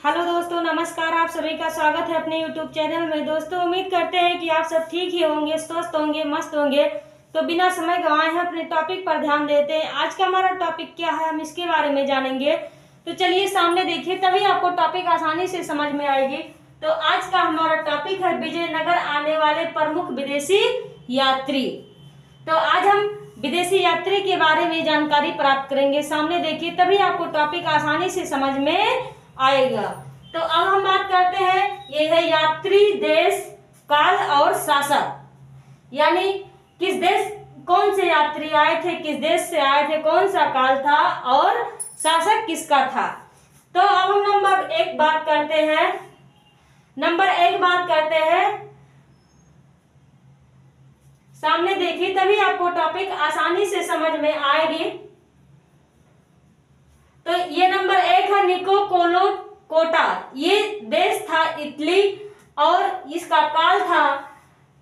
Hello दोस्तों, नमस्कार। आप सभी का स्वागत है अपने YouTube चैनल में। दोस्तों, उम्मीद करते हैं कि आप सब ठीक ही होंगे, स्वस्थ होंगे, मस्त होंगे। तो बिना समय गंवाए हैं अपने टॉपिक पर ध्यान देते हैं। आज का हमारा टॉपिक क्या है, हम इसके बारे में जानेंगे। तो चलिए सामने देखिए, तभी आपको टॉपिक आसानी से समझ में आएगी। तो आज का हमारा टॉपिक है विजयनगर आने वाले प्रमुख विदेशी यात्री। तो आज हम विदेशी यात्री के बारे में जानकारी प्राप्त करेंगे। सामने देखिए, तभी आपको टॉपिक आसानी से समझ में आएगा। तो अब हम बात करते हैं, ये है यात्री, देश, काल और शासक। यानी किस देश, कौन से यात्री आए थे, किस देश से आए थे, कौन सा काल था और शासक किसका था। तो अब हम नंबर एक बात करते हैं। सामने देखिए, तभी आपको टॉपिक आसानी से समझ में आएगी। तो ये नंबर एक है निको कोलो कोटा। ये देश था इटली और इसका काल था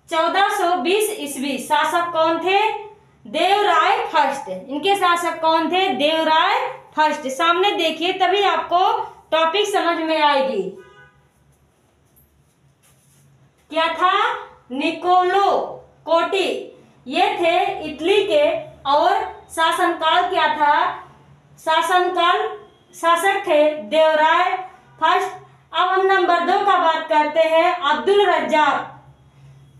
1420 ईस्वी। शासक कौन थे? देवराय फर्स्ट। इनके शासक कौन थे? देवराय फर्स्ट। सामने देखिए, तभी आपको टॉपिक समझ में आएगी। क्या था? निकोलो कोटी। ये थे इटली के और शासनकाल क्या था? शासक थे देवराय फर्स्ट। अब हम नंबर 2 का बात करते हैं, अब्दुल रज्जाक।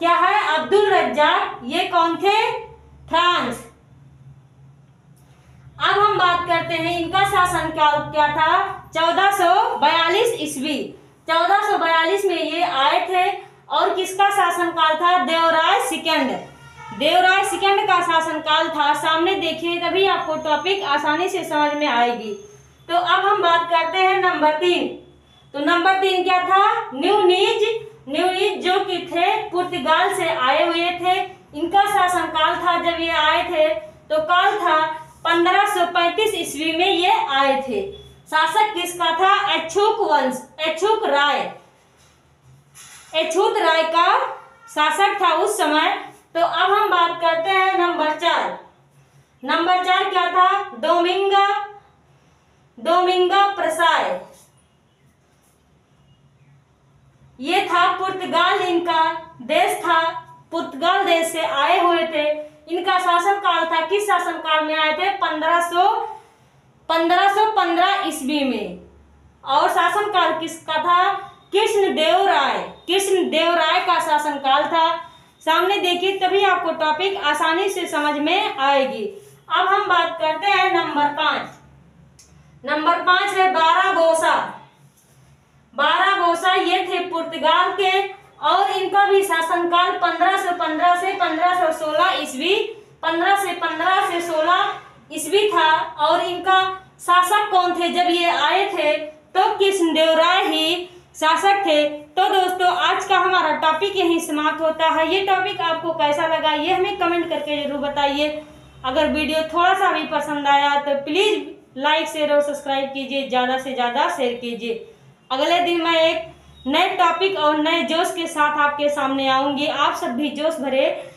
क्या है? अब्दुल रज्जाक। ये कौन थे? फ्रांस। अब हम बात करते हैं, इनका शासनकाल क्या था? 1442 ईस्वी। 1442 में ये आए थे और किसका शासनकाल था? देवराय सेकंड। देवराय सेकंड का शासनकाल था। सामने देखिए, तभी आपको टॉपिक आसानी से समझ में आएगी। तो अब हम बात करते हैं नंबर 3। तो नंबर 3 क्या था? न्यूनीज जो कि थे पुर्तगाल से आए हुए थे। इनका शासनकाल था, जब ये आए थे तो काल था 1535 ईस्वी में ये आए थे। शासक किसका था? अछूत वंश, अछूत राय का शासक था उस समय। तो अब हम बात करते हैं नंबर 4। नंबर 4 क्या था? डोमिंगा प्रसाय। ये था पुर्तगाल, इनका देश था। पुर्तगाल देश से आए हुए थे। इनका शासन काल था, किस शासन काल में आए थे? 1515 ईस्वी में। और शासन काल किसका था? कृष्णदेव राय का शासन काल था। सामने देखिए, तभी आपको टॉपिक आसानी से समझ में आएगी। अब हम बात करते हैं नंबर 5। नंबर 5 है बाराबोसा। ये थे पुर्तगाल के और इनका भी शासनकाल 1515 से 1516 ईस्वी, 15 से 16 ईस्वी था। और इनका शासक कौन थे जब ये आए थे? तो कृष्णदेव राय ही शासक थे। तो दोस्तों, आज का हमारा टॉपिक यहीं समाप्त होता है। ये टॉपिक आपको कैसा लगा, ये हमें कमेंट करके जरूर बताइए। अगर वीडियो थोड़ा सा भी पसंद आया तो प्लीज लाइक, शेयर और सब्सक्राइब कीजिए, ज्यादा से ज्यादा शेयर कीजिए। अगले दिन मैं एक नए टॉपिक और नए जोश के साथ आपके सामने आऊंगी। आप सब भी जोश भरे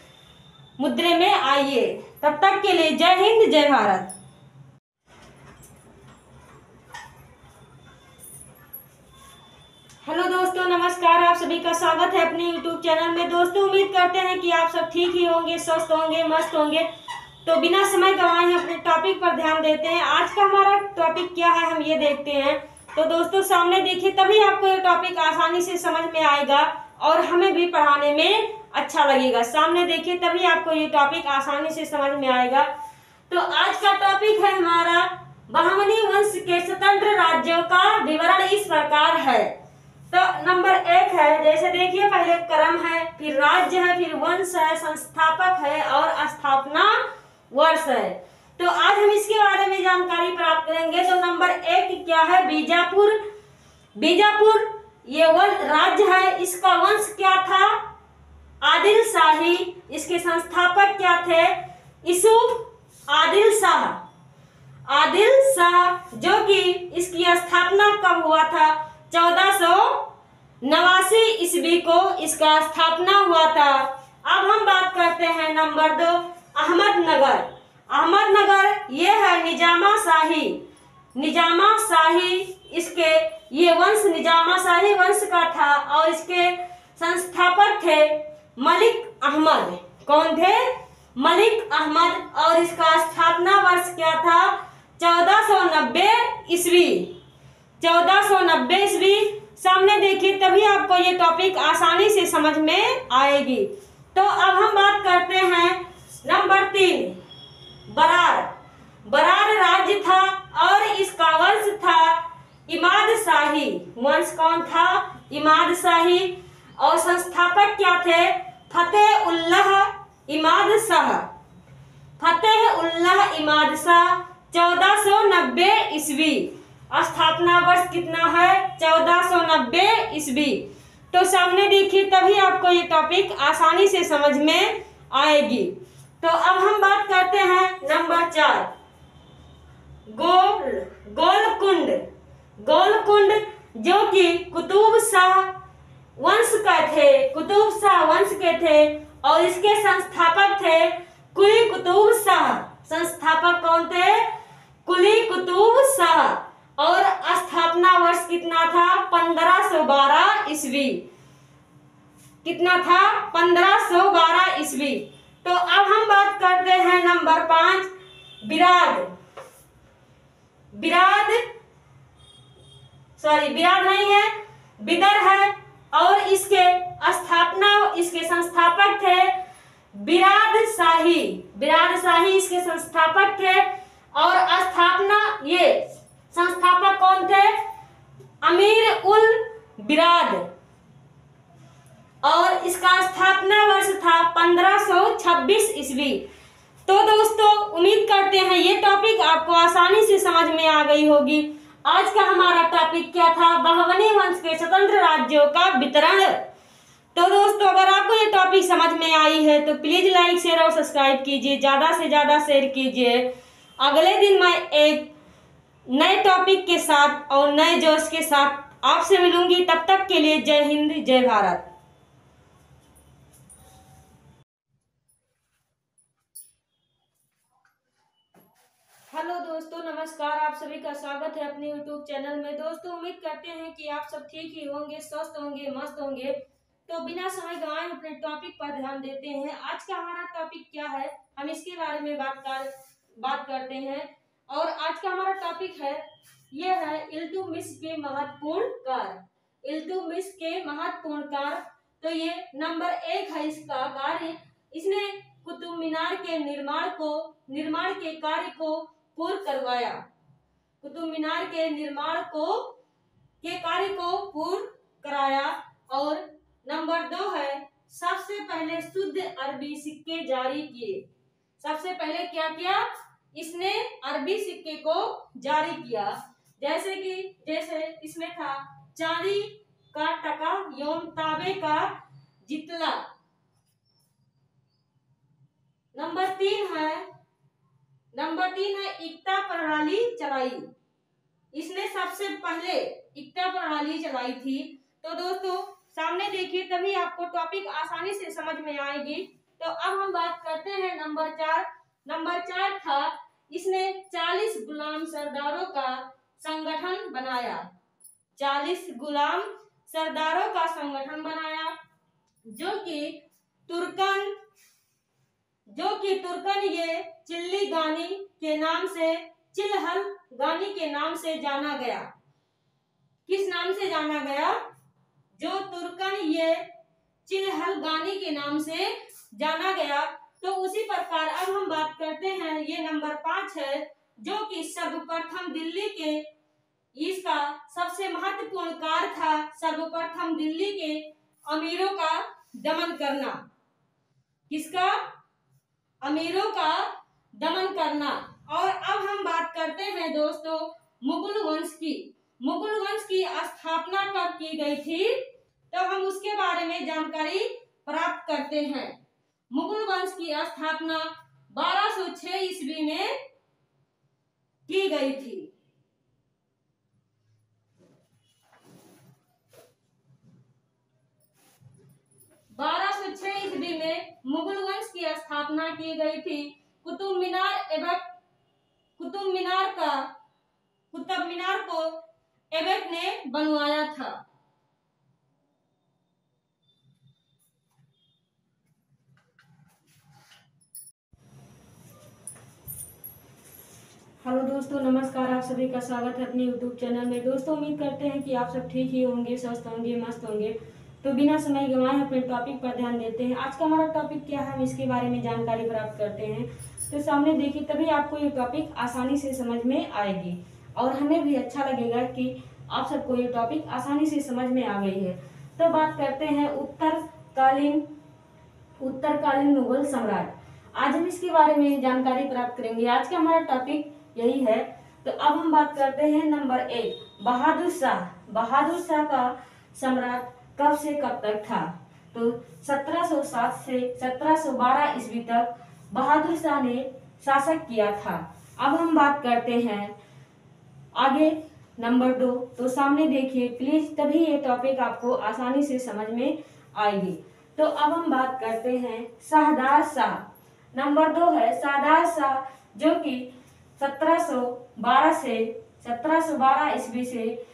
मुद्रे में आइए। तब तक के लिए जय हिंद, जय भारत। हेलो दोस्तों, नमस्कार। आप सभी का स्वागत है अपने YouTube चैनल में। दोस्तों, उम्मीद करते हैं कि आप सब ठीक ही होंगे, स्वस्थ होंगे, मस्त होंगे। तो बिना समय गंवाए अपने टॉपिक पर ध्यान देते हैं। आज का हमारा टॉपिक क्या है, हम ये देखते हैं। तो दोस्तों, सामने देखिए, तभी आपको ये टॉपिक आसानी से समझ में आएगा और हमें भी पढ़ाने में अच्छा लगेगा। सामने देखिए, तभी आपको ये टॉपिक आसानी से समझ में आएगा। तो आज का टॉपिक है हमारा, बहमनी वंश के स्वतंत्र राज्यों का विवरण इस प्रकार है। तो नंबर 1 है, जैसे देखिए, पहले क्रम है, फिर राज्य है, फिर वंश है, संस्थापक है और स्थापना वर्ष है। तो आज हम इसके बारे में जानकारी प्राप्त करेंगे। तो नंबर 1 क्या है? बीजापुर ये राज्य है। इसका वंश क्या था? आदिल शाही। इसके संस्थापक क्या थे? यूसुफ आदिल शाह, जो कि इसकी स्थापना कब हुआ था? 1489 ईस्वी को इसका स्थापना हुआ था। अब हम बात करते हैं नंबर 2, अहमदनगर ये है निजामा शाही। इसके ये वंश निजामाशाही वंश का था और इसके संस्थापक थे मलिक अहमद। कौन थे? मलिक अहमद। और इसका स्थापना वर्ष क्या था? 1490 ईस्वी। 1490 ईस्वी। सामने देखिए, तभी आपको ये टॉपिक आसानी से समझ में आएगी। तो अब हम बात करते हैं नंबर 3, बरार। बरार राज्य था और इसका वंश था इमाद शाही। वंश कौन था? इमाद शाही। और संस्थापक क्या थे? फतेह उल्लाह इमाद शाह। फतेह उल्लाह इमाद शाह। 1490 ईस्वी। स्थापना वर्ष कितना है? 1490 ईस्वी। तो सामने देखिए, तभी आपको ये टॉपिक आसानी से समझ में आएगी। तो अब हम बात करते हैं नंबर 4, गोलकुंड। गोलकुंड जो कि कुतुब शाह वंश का थे, कुतुब शाह वंश के थे और इसके संस्थापक थे कुली कुतुब शाह। संस्थापक कौन थे? कुली कुतुब शाह। और स्थापना वर्ष कितना था? 1512 ईस्वी। कितना था? 1512 ईस्वी। तो अब हम बात करते हैं नंबर 5, बिराद। बिराद नहीं है, बिदर है। और इसके संस्थापक थे बिराद शाही। बिराद शाही इसके संस्थापक थे। और ये संस्थापक कौन थे? अमीर उल बिराद। और इसका स्थापना वर्ष था 1526 ईस्वी। तो दोस्तों, उम्मीद करते हैं ये टॉपिक आपको आसानी से समझ में आ गई होगी। आज का हमारा टॉपिक क्या था? बाहवनी वंश के स्वतंत्र राज्यों का वितरण। तो दोस्तों, अगर आपको ये टॉपिक समझ में आई है तो प्लीज लाइक, शेयर और सब्सक्राइब कीजिए, ज्यादा से ज्यादा शेयर कीजिए। अगले दिन मैं एक नए टॉपिक के साथ और नए जोश के साथ आपसे मिलूंगी। तब तक के लिए जय हिंद, जय भारत। हेलो दोस्तों, नमस्कार। आप सभी का स्वागत है अपने YouTube चैनल में। दोस्तों, उम्मीद करते हैं कि आप सब ठीक ही होंगे, स्वस्थ होंगे, मस्त होंगे। तो बिना समय गंवाए अपने टॉपिक पर ध्यान देते हैं। आज का हमारा टॉपिक क्या है, हम इसके बारे में बात करते हैं। और आज का हमारा टॉपिक है, ये है इल्तुतमिश के महत्वपूर्ण कार्य। इल्तुतमिश के महत्वपूर्ण कार्य। तो ये नंबर 1 है इसका कार्य। इसने कुतुब मीनार के निर्माण के कार्य को पूर्ण करवाया। कुतुब मीनार के निर्माण के कार्य को पूर्ण कराया। और नंबर 2 है, सबसे पहले शुद्ध अरबी सिक्के जारी किए। सबसे पहले क्या किया? इसने अरबी सिक्के को जारी किया। जैसे इसमें था चांदी का टका एवं तांबे का जितला। नंबर 3 है इक्ता प्रणाली चलाई। इसने सबसे पहले इक्ता प्रणाली चलाई थी। तो दोस्तों, सामने देखिए, तभी आपको टॉपिक आसानी से समझ में आएगी। तो अब हम बात करते हैं नंबर 4। नंबर 4 था, इसने 40 गुलाम सरदारों का संगठन बनाया। 40 गुलाम सरदारों का संगठन बनाया, जो कि तुर्कन ये चिल्हल गानी के नाम से जाना गया। किस नाम से जाना गया? जो तुर्कन ये चिल्हल गानी के नाम से जाना गया। तो उसी प्रकार अब हम बात करते हैं, ये नंबर 5 है, जो कि सर्वप्रथम दिल्ली के, इसका सबसे महत्वपूर्ण कार्य था सर्वप्रथम दिल्ली के अमीरों का दमन करना। किसका? अमीरों का दमन करना। और अब हम बात करते हैं दोस्तों मुगल वंश की। मुगल वंश की स्थापना कब की गई थी? तो हम उसके बारे में जानकारी प्राप्त करते हैं। मुगल वंश की स्थापना 1206 ईस्वी में की गई थी। 1206 ईस्वी में मुगल वंश की स्थापना की गई थी। कुतुब मीनार को एबेट ने बनवाया था। हेलो दोस्तों, नमस्कार। आप सभी का स्वागत है अपने यूट्यूब चैनल में। दोस्तों, उम्मीद करते हैं कि आप सब ठीक ही होंगे, स्वस्थ होंगे, मस्त होंगे। तो बिना समय गंवाए अपने टॉपिक पर ध्यान देते हैं। आज का हमारा टॉपिक क्या है, हम इसके बारे में जानकारी प्राप्त करते हैं। तो सामने देखिए, तभी आपको ये टॉपिक आसानी से समझ में आएगी और हमें भी अच्छा लगेगा कि आप सबको ये टॉपिक आसानी से समझ में आ गई है। तो बात करते हैं उत्तरकालीन मुगल सम्राट। आज हम इसके बारे में जानकारी प्राप्त करेंगे। आज का हमारा टॉपिक यही है। तो अब हम बात करते हैं नंबर 1, बहादुर शाह। बहादुर शाह का सम्राट कब से कब तक था? तो 1707 से 1712 ईस्वी तक बहादुर शाह ने शासक किया था। अब हम बात करते हैं आगे नंबर 2। तो सामने देखिए प्लीज, तभी ये टॉपिक आपको आसानी से समझ में आएगी। तो अब हम बात करते हैं शाहदार शाह। नंबर 2 है शाहदार शाह, जो कि 1712 ईस्वी से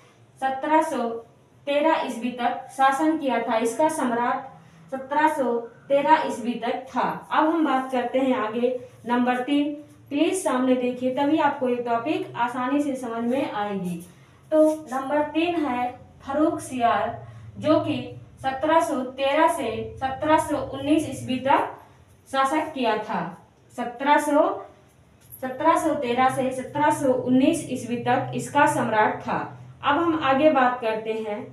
1713 ईस्वी तक शासन किया था। इसका सम्राट 1713 ईस्वी तक था। अब हम बात करते हैं आगे नंबर 3। प्लीज सामने देखिए, तभी आपको ये टॉपिक आसानी से समझ में आएगी। तो नंबर 3 है फर्रुख सियार, जो कि 1713 से 1719 ईस्वी तक शासक किया था। 1713 से 1719 ईस्वी तक इसका सम्राट था। अब हम आगे बात करते हैं।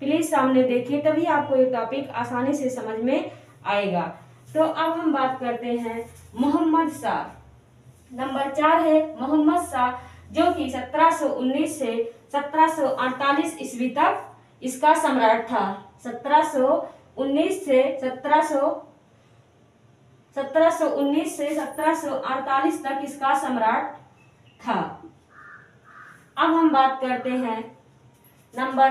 प्लीज सामने देखिए, तभी आपको ये टॉपिक आसानी से समझ में आएगा। तो अब हम बात करते हैं मोहम्मद शाह। नंबर 4 है मोहम्मद शाह, जो कि 1719 से 1748 ईस्वी तक इसका सम्राट था। 1719 से 1748 तक इसका सम्राट था। अब हम बात करते हैं नंबर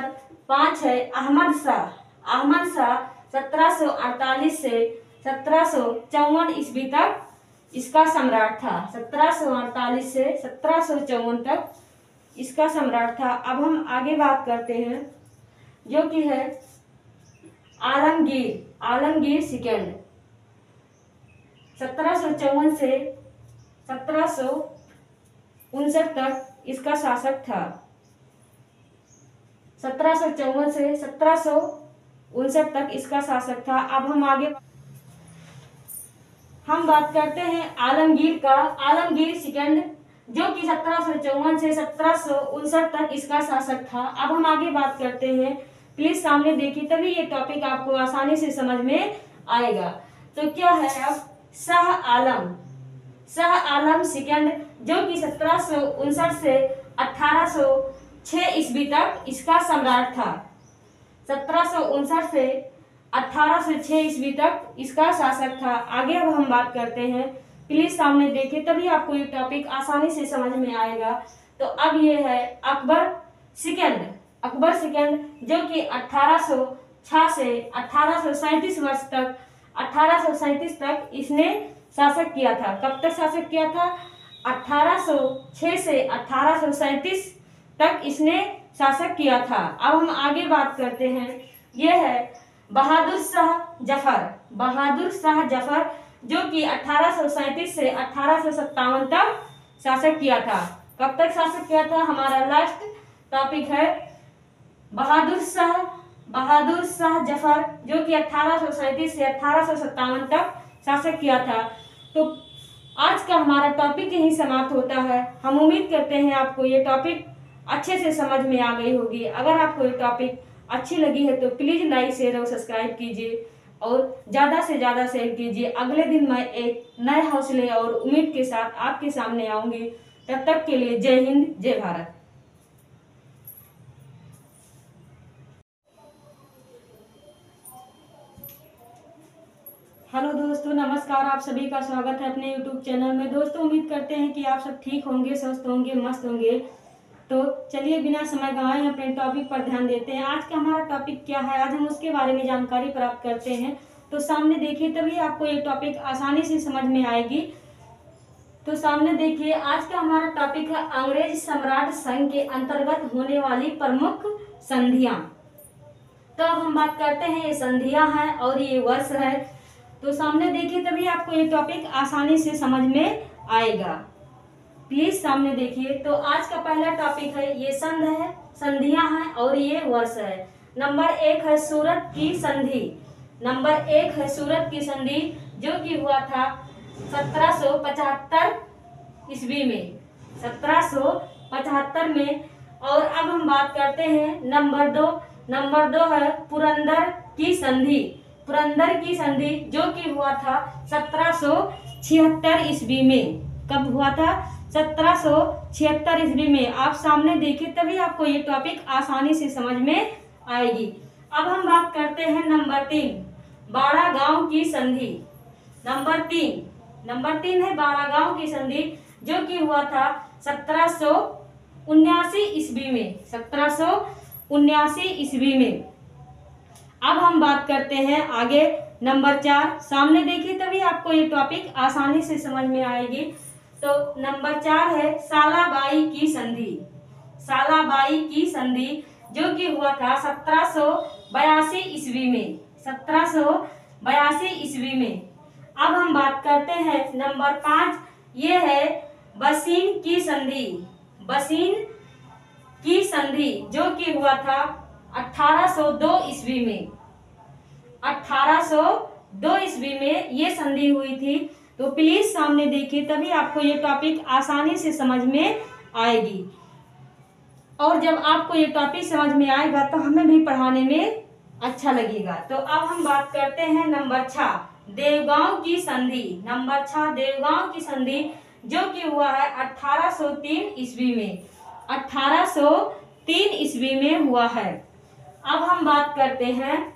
5 है अहमद शाह। अहमद शाह 1748 से 1754 ईस्वी तक इसका सम्राट था। 1748 से 1754 तक इसका सम्राट था। अब हम आगे बात करते हैं, जो कि है आलमगीर सेकंड। 1754 से 1759 तक इसका शासक था। 1754 से 1759 तक इसका शासक था। अब हम बात करते हैं आलमगीर सेकंड, जो कि 1754 से 1759 तक इसका शासक था। अब हम आगे बात करते हैं। प्लीज सामने देखिए, तभी ये टॉपिक आपको आसानी से समझ में आएगा। तो क्या है अब शाह आलम सेकंड, जो कि 1759 से 1806 ईस्वी तक इसका सम्राट था। 1759 से 1806 ईस्वी तक इसका शासक था। आगे अब हम बात करते हैं। प्लीज सामने देखिए, तभी आपको ये टॉपिक आसानी से समझ में आएगा। तो अब ये है अकबर सेकंड, जो कि 1806 से 1837 वर्ष तक 1837 तक इसने शासक किया था। कब तक शासक किया था? 1806 से 1837 तक इसने शासक किया था। अब हम आगे बात करते हैं। यह है बहादुर शाह जफर, जो कि 1837 से 1857 तक शासक किया था। कब तक शासक किया था? हमारा लास्ट टॉपिक है बहादुर शाह जफर, जो कि 1837 से 1857 तक शासक किया था। तो आज का हमारा टॉपिक यही समाप्त होता है। हम उम्मीद करते हैं आपको ये टॉपिक अच्छे से समझ में आ गई होगी। अगर आपको ये टॉपिक अच्छी लगी है तो प्लीज लाइक, शेयर और सब्सक्राइब कीजिए और ज्यादा से ज्यादा शेयर कीजिए। अगले दिन मैं एक नए हौसले और उम्मीद के साथ आपके सामने आऊंगी। तब तक के लिए जय हिंद, जय भारत। हेलो दोस्तों, नमस्कार। आप सभी का स्वागत है अपने यूट्यूब चैनल में। दोस्तों, उम्मीद करते हैं कि आप सब ठीक होंगे, स्वस्थ होंगे, मस्त होंगे। तो चलिए बिना समय गंवाए अपने टॉपिक पर ध्यान देते हैं। आज का हमारा टॉपिक क्या है, आज हम उसके बारे में जानकारी प्राप्त करते हैं। तो सामने देखिए, तभी आपको ये टॉपिक आसानी से समझ में आएगी। तो तो सामने देखिए, आज का हमारा टॉपिक है अंग्रेज सम्राट संघ के अंतर्गत होने वाली प्रमुख संधियां। तो अब हम बात करते हैं, ये संधियां हैं और ये वर्ष है। तो सामने देखिए, तभी आपको ये टॉपिक आसानी से समझ में आएगा। प्लीज सामने देखिए। तो आज का पहला टॉपिक है, ये संध है, संधियां हैं और ये वर्ष है। नंबर 1 है सूरत की संधि। नंबर 1 है सूरत की संधि, जो कि हुआ था 1775 ईस्वी में, 1775 में। और अब हम बात करते हैं नंबर 2। नंबर 2 है पुरंदर की संधि। पुरंदर की संधि जो कि हुआ था 1776 ईस्वी में। कब हुआ था? 1776 ईस्वी में। आप सामने देखिए, तभी आपको ये टॉपिक आसानी से समझ में आएगी। अब हम बात करते हैं नंबर 3, बाड़ा गांव की संधि। नंबर 3 है बाड़ा गांव की संधि, जो कि हुआ था 1779 ईस्वी में, 1779 ईस्वी में। अब हम बात करते हैं आगे नंबर 4। सामने देखिए, तभी आपको ये टॉपिक आसानी से समझ में आएगी। तो नंबर 4 है सालाबाई की संधि। सालाबाई की संधि जो कि हुआ था 1782 ईस्वी में, 1782 ईस्वी में। अब हम बात करते हैं नंबर 5, ये है बसीन की संधि। बसीन की संधि जो कि हुआ था 1802 ईस्वी में, 1802 ईस्वी में ये संधि हुई थी। तो प्लीज सामने देखिए, तभी आपको ये टॉपिक आसानी से समझ में आएगी। और जब आपको ये टॉपिक समझ में आएगा तो हमें भी पढ़ाने में अच्छा लगेगा। तो अब हम बात करते हैं नंबर 6, देवगांव की संधि। नंबर 6 देवगांव की संधि जो कि हुआ है 1803 ईस्वी में, 1803 ईस्वी में हुआ है। अब हम बात करते हैं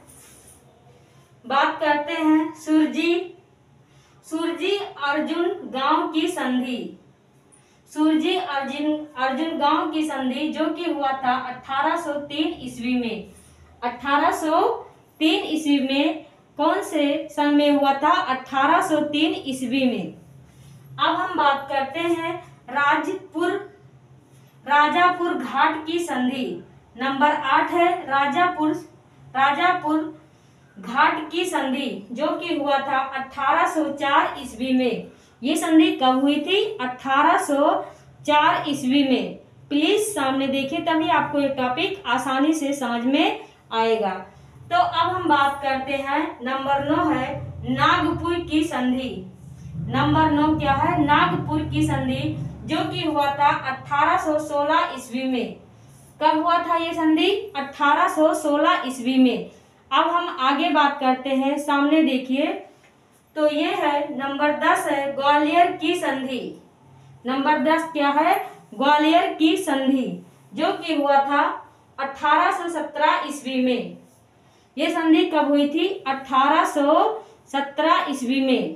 सुरजी अर्जुन गांव की संधि। सुरजी अर्जुन गांव की संधि जो कि हुआ था 1803 ईस्वी में, 1803 ईस्वी में। कौन से सन में हुआ था? 1803 ईस्वी में। अब हम बात करते हैं राजापुर घाट की संधि। नंबर 8 है राजापुर घाट की संधि जो कि हुआ था 1804 ईस्वी में। ये संधि कब हुई थी? 1804 ईस्वी में। प्लीज सामने देखिए, तभी आपको ये टॉपिक आसानी से समझ में आएगा। तो अब हम बात करते हैं नंबर 9 है नागपुर की संधि। नंबर 9 क्या है? नागपुर की संधि जो कि हुआ था 1816 ईस्वी में। कब हुआ था ये संधि? 1816 ईस्वी में। अब हम आगे बात करते हैं, सामने देखिए। तो ये है नंबर 10 है ग्वालियर की संधि। नंबर 10 क्या है? ग्वालियर की संधि जो कि हुआ था 1817 ईस्वी में। ये संधि कब हुई थी? 1817 ईस्वी में।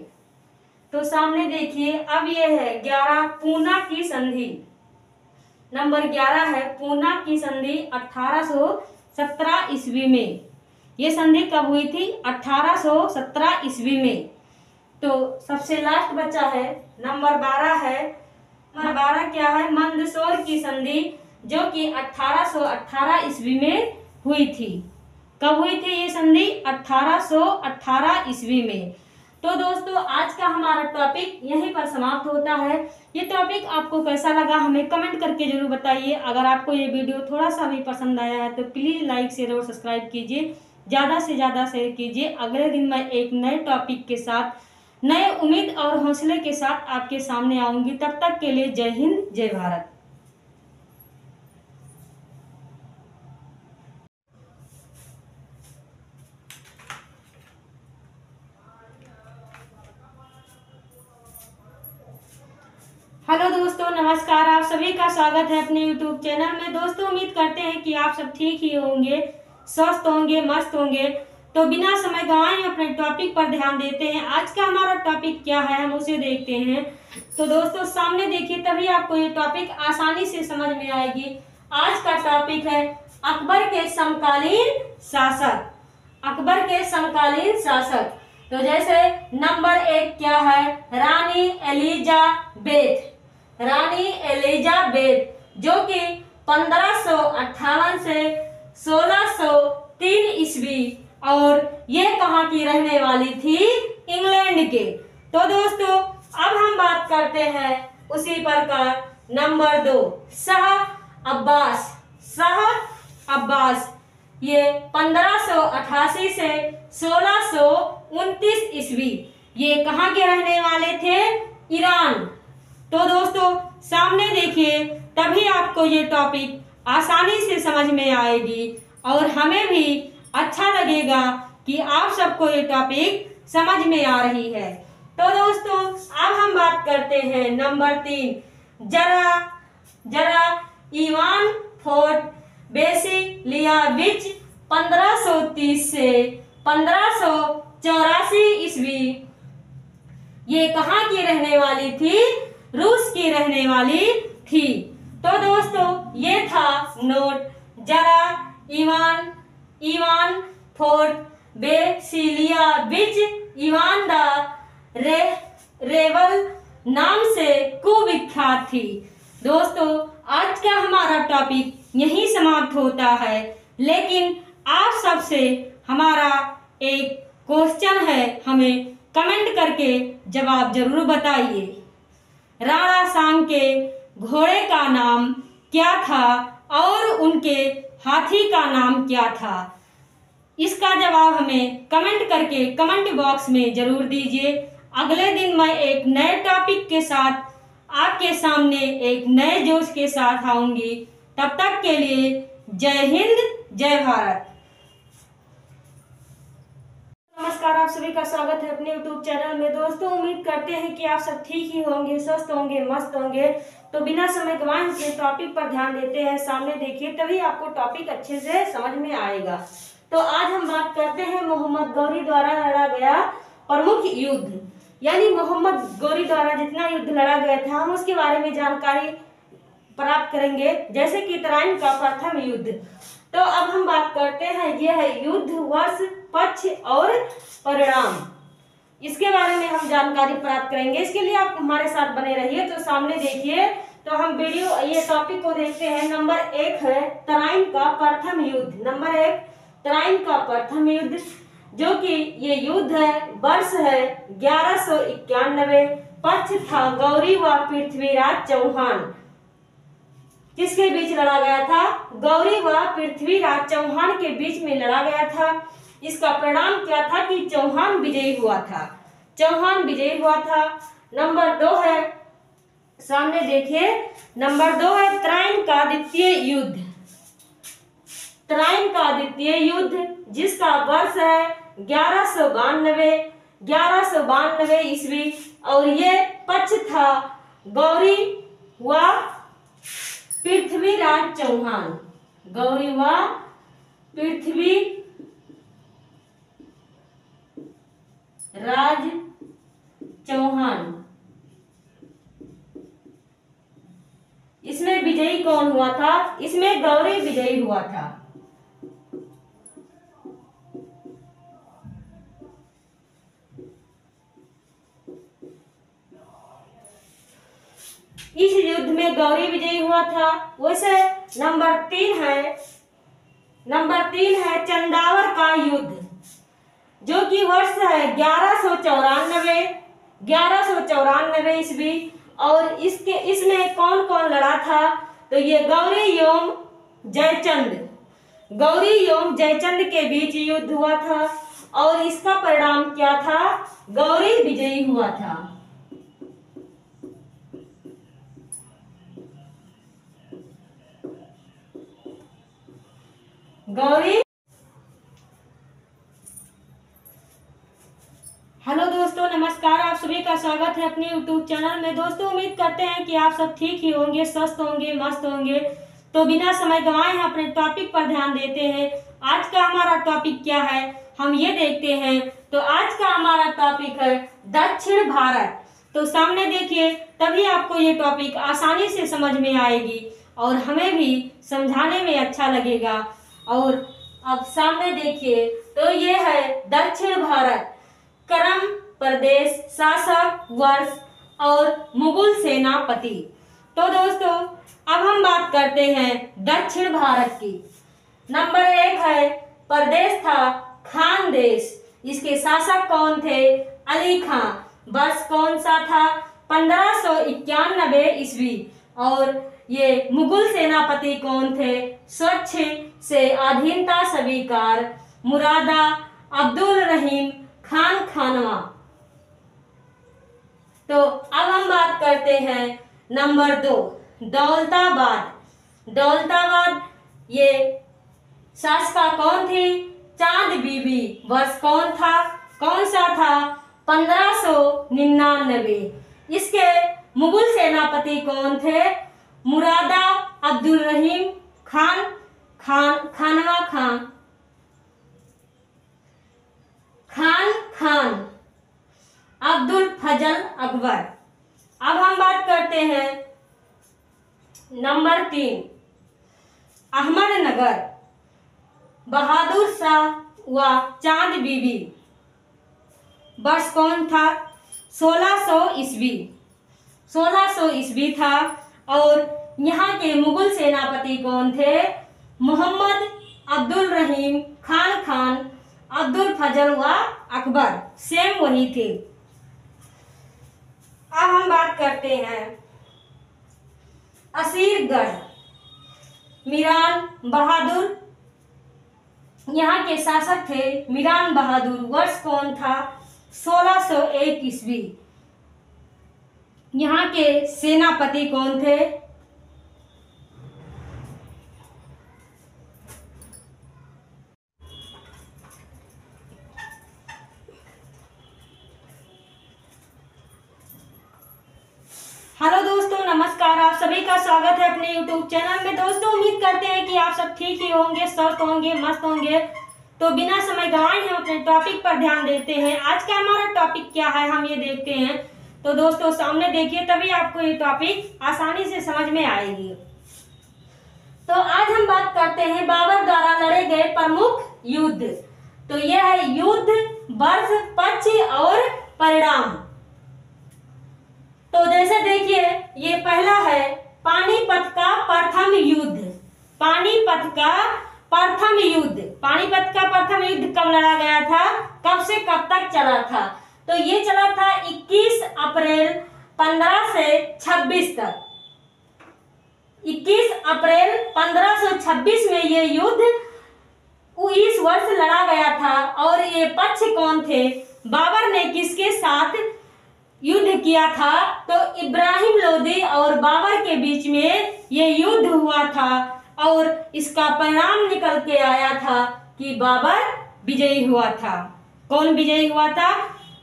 तो सामने देखिए, अब ये है 11 पूना की संधि। नंबर 11 है पूना की संधि 1817 ईस्वी में। ये संधि कब हुई थी? 1817 ईस्वी में। तो सबसे लास्ट बचा है नंबर 12 है, नंबर 12 क्या है? मंदसौर की संधि जो कि 1818 ईस्वी में हुई थी। कब हुई थी ये संधि? 1818 ईस्वी में। तो दोस्तों, आज का हमारा टॉपिक यहीं पर समाप्त होता है। ये टॉपिक आपको कैसा लगा हमें कमेंट करके जरूर बताइए। अगर आपको ये वीडियो थोड़ा सा भी पसंद आया है तो प्लीज लाइक शेयर और सब्सक्राइब कीजिए, ज़्यादा से ज़्यादा शेयर कीजिए। अगले दिन मैं एक नए टॉपिक के साथ, नए उम्मीद और हौसले के साथ आपके सामने आऊंगी। तब तक के लिए जय हिंद, जय भारत। हेलो दोस्तों, नमस्कार। आप सभी का स्वागत है अपने YouTube चैनल में। दोस्तों, उम्मीद करते हैं कि आप सब ठीक ही होंगे, स्वस्थ होंगे, मस्त होंगे। तो बिना समय गंवाए अपने टॉपिक पर ध्यान देते हैं। आज का हमारा टॉपिक क्या है, हम उसे देखते हैं। तो दोस्तों, सामने देखिए, तभी आपको ये टॉपिक आसानी से समझ में आएगी। आज का टॉपिक है अकबर के समकालीन शासक। अकबर के समकालीन शासक। तो जैसे नंबर 1 क्या है, रानी एलिजाबेथ। रानी एलिजाबेथ जो कि 1558 से 1603 ईस्वी, और ये कहाँ की रहने वाली थी, इंग्लैंड के। तो दोस्तों अब हम बात करते हैं उसी प्रकार नंबर 2, शाह अब्बास। शाह अब्बास ये 1588 से 1629 ईस्वी, ये कहाँ के रहने वाले थे, ईरान। तो दोस्तों सामने देखिए, तभी आपको ये टॉपिक आसानी से समझ में आएगी और हमें भी अच्छा लगेगा कि आप सबको ये टॉपिक समझ में आ रही है। तो दोस्तों अब हम बात करते हैं नंबर 3, जरा इवान फोर्ट बेसिलियाविच 1530 से 1584 ईस्वी, ये कहाँ की रहने वाली थी, रूस की रहने वाली थी। तो दोस्तों ये था नोट, जरा इवान फोर्ट बेसिलियाविच इवान द रेवल नाम से कुविख्यात थी। दोस्तों आज का हमारा टॉपिक यहीं समाप्त होता है, लेकिन आप सबसे हमारा एक क्वेश्चन है, हमें कमेंट करके जवाब जरूर बताइए। राणा सांग के घोड़े का नाम क्या था और उनके हाथी का नाम क्या था? इसका जवाब हमें कमेंट करके कमेंट बॉक्स में जरूर दीजिए। अगले दिन मैं एक नए टॉपिक के साथ आपके सामने एक नए जोश के साथ आऊंगी। तब तक के लिए जय हिंद, जय भारत। नमस्कार, आप सभी का स्वागत है अपने YouTube चैनल में। दोस्तों उम्मीद करते हैं कि आप सब ठीक ही होंगे, स्वस्थ होंगे, मस्त होंगे। तो बिना समय गंवाए अपने टॉपिक पर ध्यान देते हैं। सामने देखिए, तभी आपको टॉपिक अच्छे से समझ में आएगा। तो आज हम बात करते हैं मोहम्मद गौरी द्वारा लड़ा गया प्रमुख युद्ध, यानी मोहम्मद गौरी द्वारा जितना युद्ध लड़ा गया था हम उसके बारे में जानकारी प्राप्त करेंगे, जैसे कि तराइन का प्रथम युद्ध। तो अब हम बात करते हैं, यह है युद्ध, वर्ष, पक्ष और परिणाम, इसके बारे में हम जानकारी प्राप्त करेंगे। इसके लिए आप हमारे साथ बने रहिए। तो सामने देखिए, तो हम वीडियो ये टॉपिक को देखते हैं। नंबर 1 है तराइन का प्रथम युद्ध। नंबर 1 तराइन का प्रथम युद्ध, जो कि ये युद्ध है, वर्ष है 1191, पक्ष था गौरी व पृथ्वीराज चौहान। किसके बीच लड़ा गया था? गौरी व पृथ्वीराज चौहान के बीच में लड़ा गया था। इसका परिणाम क्या था कि चौहान विजयी हुआ था। चौहान विजयी हुआ था। नंबर 2 है, सामने देखिए, नंबर 2 है तराइन का द्वितीय युद्ध। तराइन का द्वितीय युद्ध, जिसका वर्ष है 1192 ईस्वी, और ये पक्ष था गौरी व पृथ्वीराज चौहान। गौरी व पृथ्वीराज चौहान। इसमें विजयी कौन हुआ था? इसमें गौरी विजयी हुआ था। इस युद्ध में गौरी विजयी हुआ था। वैसे नंबर 3 है चंदावर का युद्ध, जो कि वर्ष है 1194 ईस्वी, और इसमें कौन कौन लड़ा था? तो ये गौरी एवं जयचंद के बीच युद्ध हुआ था, और इसका परिणाम क्या था? गौरी विजयी हुआ था। गौरी। हेलो दोस्तों, नमस्कार, आप सभी का स्वागत है अपने YouTube चैनल में। दोस्तों उम्मीद करते हैं कि आप सब ठीक ही होंगे, स्वस्थ होंगे, मस्त होंगे। तो बिना समय गंवाए हम अपने टॉपिक पर ध्यान देते हैं। आज का हमारा टॉपिक क्या है, हम ये देखते हैं। तो आज का हमारा टॉपिक है दक्षिण भारत। तो सामने देखिए, तभी आपको ये टॉपिक आसानी से समझ में आएगी और हमें भी समझाने में अच्छा लगेगा। और अब सामने देखिए, तो ये है दक्षिण भारत। क्रम, प्रदेश, शासक, वर्ष और मुगल सेनापति। तो दोस्तों अब हम बात करते हैं दक्षिण भारत की। नंबर 1 है प्रदेश था खान देश। इसके शासक कौन थे? अली खां। वर्ष कौन सा था? 1591 ईस्वी। और ये मुगल सेनापति कौन थे? स्वच्छ से अधीनता स्वीकार मुरादा अब्दुल रहीम खान खानवा। तो अब हम बात करते हैं नंबर 2 दौलताबाद। दौलताबाद ये शासका कौन थी? चांद बीबी। वर्ष कौन सा था? 1599। इसके मुगल सेनापति कौन थे? मुरादा अब्दुल रहीम खानवा खान अब्दुल फजल अकबर। अब हम बात करते हैं नंबर 3 अहमदनगर। बहादुर शाह व चांद बीबी। वर्ष कौन था? 1600 ईस्वी। 1600 ईस्वी था। और यहाँ के मुगल सेनापति कौन थे? मोहम्मद अब्दुल रहीम खान अब्दुल फजल व अकबर, सेम वही थे। अब हम बात करते हैं असीरगढ़। मीरान बहादुर यहाँ के शासक थे मीरान बहादुर। वर्ष कौन था? 1601 ईस्वी। यहाँ के सेनापति कौन थे? हेलो दोस्तों, नमस्कार। आप सभी का स्वागत है अपने YouTube चैनल में। दोस्तों उम्मीद करते हैं कि आप सब ठीक ही होंगे, स्वस्थ होंगे, मस्त होंगे। तो बिना समय गंवाए हम अपने टॉपिक पर ध्यान देते हैं। आज का हमारा टॉपिक क्या है हम ये देखते हैं। तो दोस्तों सामने देखिए, तभी आपको ये टॉपिक आसानी से समझ में आएगी। तो आज हम बात करते हैं बाबर द्वारा लड़े गए प्रमुख युद्ध। तो यह है युद्ध, वर्ष, पक्ष और परिणाम। तो जैसे देखिए, ये पहला है पानीपत का प्रथम युद्ध। पानीपत का प्रथम युद्ध। पानीपत का प्रथम युद्ध कब लड़ा गया था? कब से कब तक चला था? तो ये चला था 21 अप्रैल 15 से 26 तक। 21 अप्रैल 1526 में ये युद्ध इस वर्ष लड़ा गया था। और ये पक्ष कौन थे? बाबर ने किसके साथ युद्ध किया था? तो इब्राहिम लोदी और बाबर के बीच में ये युद्ध हुआ था। और इसका परिणाम निकल के आया था कि बाबर विजयी हुआ था। कौन विजयी हुआ था?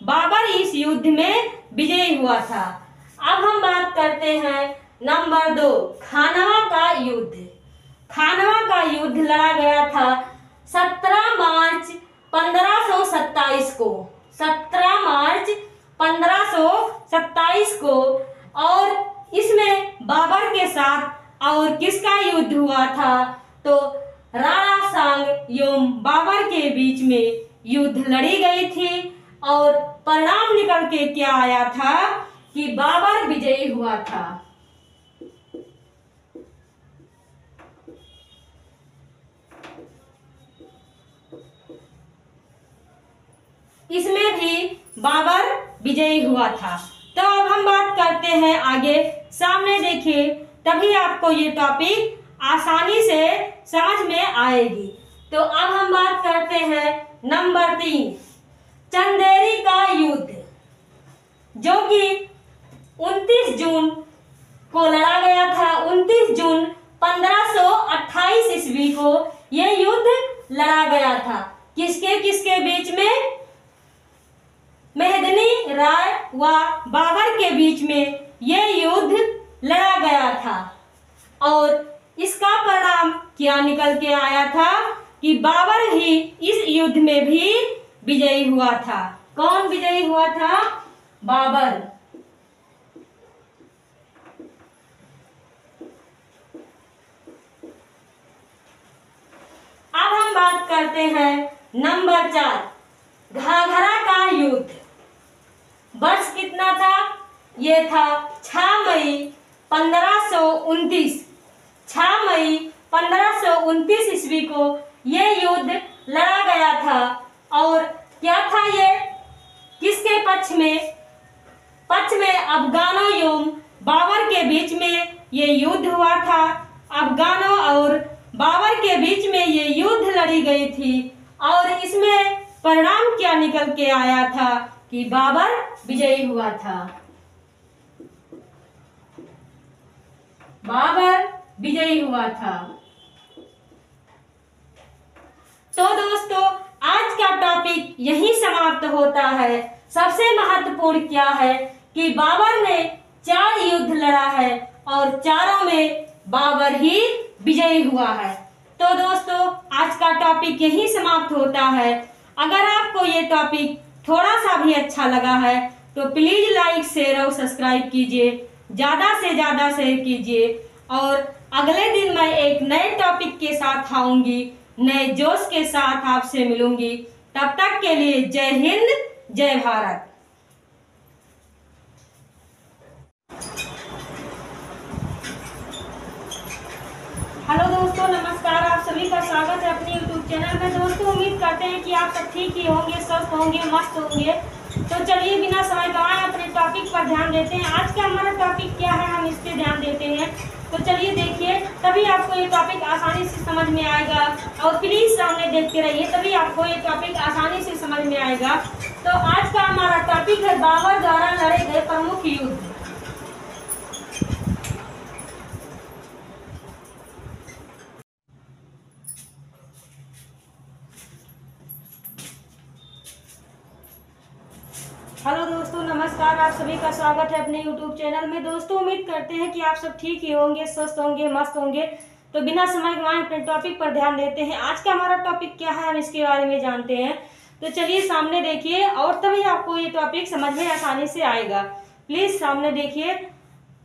बाबर इस युद्ध में विजयी हुआ था। अब हम बात करते हैं नंबर 2 खानवा का युद्ध। खानवा का युद्ध लड़ा गया था 17 मार्च 1527 को। 17 मार्च 1527 को। और इसमें बाबर के साथ और किसका युद्ध हुआ था? तो राणा सांग एवं बाबर के बीच में युद्ध लड़ी गई थी। और परिणाम निकल के क्या आया था कि बाबर विजयी हुआ था। इसमें भी बाबर विजयी हुआ था। तो अब हम बात करते हैं आगे। सामने देखिए, तभी आपको ये टॉपिक आसानी से समझ में आएगी। तो अब हम बात करते हैं नंबर 3 चंदेरी का युद्ध, जो कि 29 जून को लड़ा गया था। 29 जून 1528 ईस्वी को यह युद्ध लड़ा गया था। किसके किसके बीच में? मेहदनी राय व बाबर के बीच में यह युद्ध लड़ा गया था। और इसका परिणाम क्या निकल के आया था कि बाबर ही इस युद्ध में भी विजयी हुआ था। कौन विजयी हुआ था? बाबर। अब हम बात करते हैं नंबर 4 घाघरा का युद्ध। वर्ष कितना था? ये था 6 मई 1529। 6 मई 1529 ईस्वी को ये युद्ध लड़ा गया था। और क्या था ये? किसके पक्ष में? पक्ष में अफगानों एवं बाबर के बीच में ये युद्ध हुआ था। अफगानों और बाबर के बीच में ये युद्ध लड़ी गई थी। और इसमें परिणाम क्या निकल के आया था कि बाबर विजयी हुआ था। बाबर विजयी हुआ था। तो दोस्तों, आज का टॉपिक यही समाप्त होता है। सबसे महत्वपूर्ण क्या है कि बाबर ने 4 युद्ध लड़ा है और चारों में बाबर ही विजयी हुआ है। तो दोस्तों, आज का टॉपिक यही समाप्त होता है। अगर आपको ये टॉपिक थोड़ा सा भी अच्छा लगा है तो प्लीज लाइक, शेयर और सब्सक्राइब कीजिए। ज्यादा से ज्यादा शेयर कीजिए। और अगले दिन मैं एक नए टॉपिक के साथ आऊंगी, नए जोश के साथ आपसे मिलूंगी। तब तक के लिए जय हिंद, जय भारत। हेलो दोस्तों, नमस्कार। आप सभी का स्वागत है अपने YouTube चैनल में। दोस्तों, उम्मीद करते हैं कि आप सब ठीक ही होंगे, स्वस्थ होंगे, मस्त होंगे। तो चलिए बिना समय गवाए अपने टॉपिक पर ध्यान देते हैं। आज का हमारा टॉपिक क्या है, हम इस पे ध्यान देते हैं। तो चलिए देखिए, तभी आपको ये टॉपिक आसानी से समझ में आएगा। और प्लीज सामने देखते रहिए, तभी आपको ये टॉपिक आसानी से समझ में आएगा। तो आज का हमारा टॉपिक है बाबर द्वारा लड़े गए प्रमुख युद्ध। हेलो दोस्तों, नमस्कार। आप सभी का स्वागत है अपने YouTube चैनल में। दोस्तों, उम्मीद करते हैं कि आप सब ठीक ही होंगे, स्वस्थ होंगे, मस्त होंगे। तो बिना समय गंवाए अपने टॉपिक पर ध्यान देते हैं। आज का हमारा टॉपिक क्या है, हम इसके बारे में जानते हैं। तो चलिए सामने देखिए, और तभी आपको ये टॉपिक समझ में आसानी से आएगा। प्लीज सामने देखिए।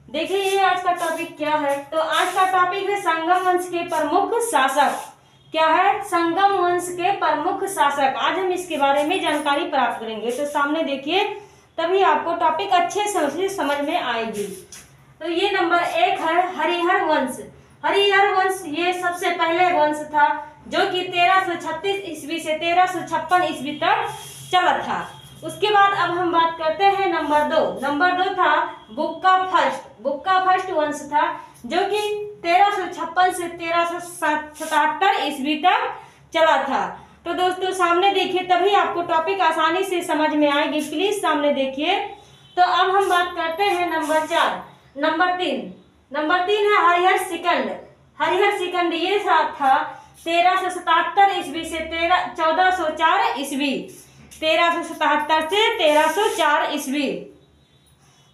देखिए ये आज का टॉपिक क्या है। तो आज का टॉपिक है संगम वंश के प्रमुख शासक। क्या है? संगम वंश के प्रमुख शासक। आज हम इसके बारे में जानकारी प्राप्त करेंगे। तो सामने देखिए, तभी आपको टॉपिक अच्छे से समझ में आएगी। तो ये नंबर 1 है हरिहर वंश। हरिहर वंश ये सबसे पहले वंश था जो कि 1336 ईस्वी से 1356 ईस्वी तक चला था। उसके बाद अब हम बात करते हैं नंबर 2। नंबर 2 था बुक्का फर्स्ट। बुक्का फर्स्ट वंश था जो कि 1356 से 1377 ईस्वी तक चला था। तो दोस्तों सामने देखिए, तभी आपको टॉपिक आसानी से समझ में आएगी। प्लीज सामने देखिए। तो अब हम बात करते हैं नंबर 4। नंबर 3 है हरिहर सिकंद। हरिहर सिकंद ये था 1377 ईस्वी से 1404 ईस्वी। 1377 से 1304 ईस्वी।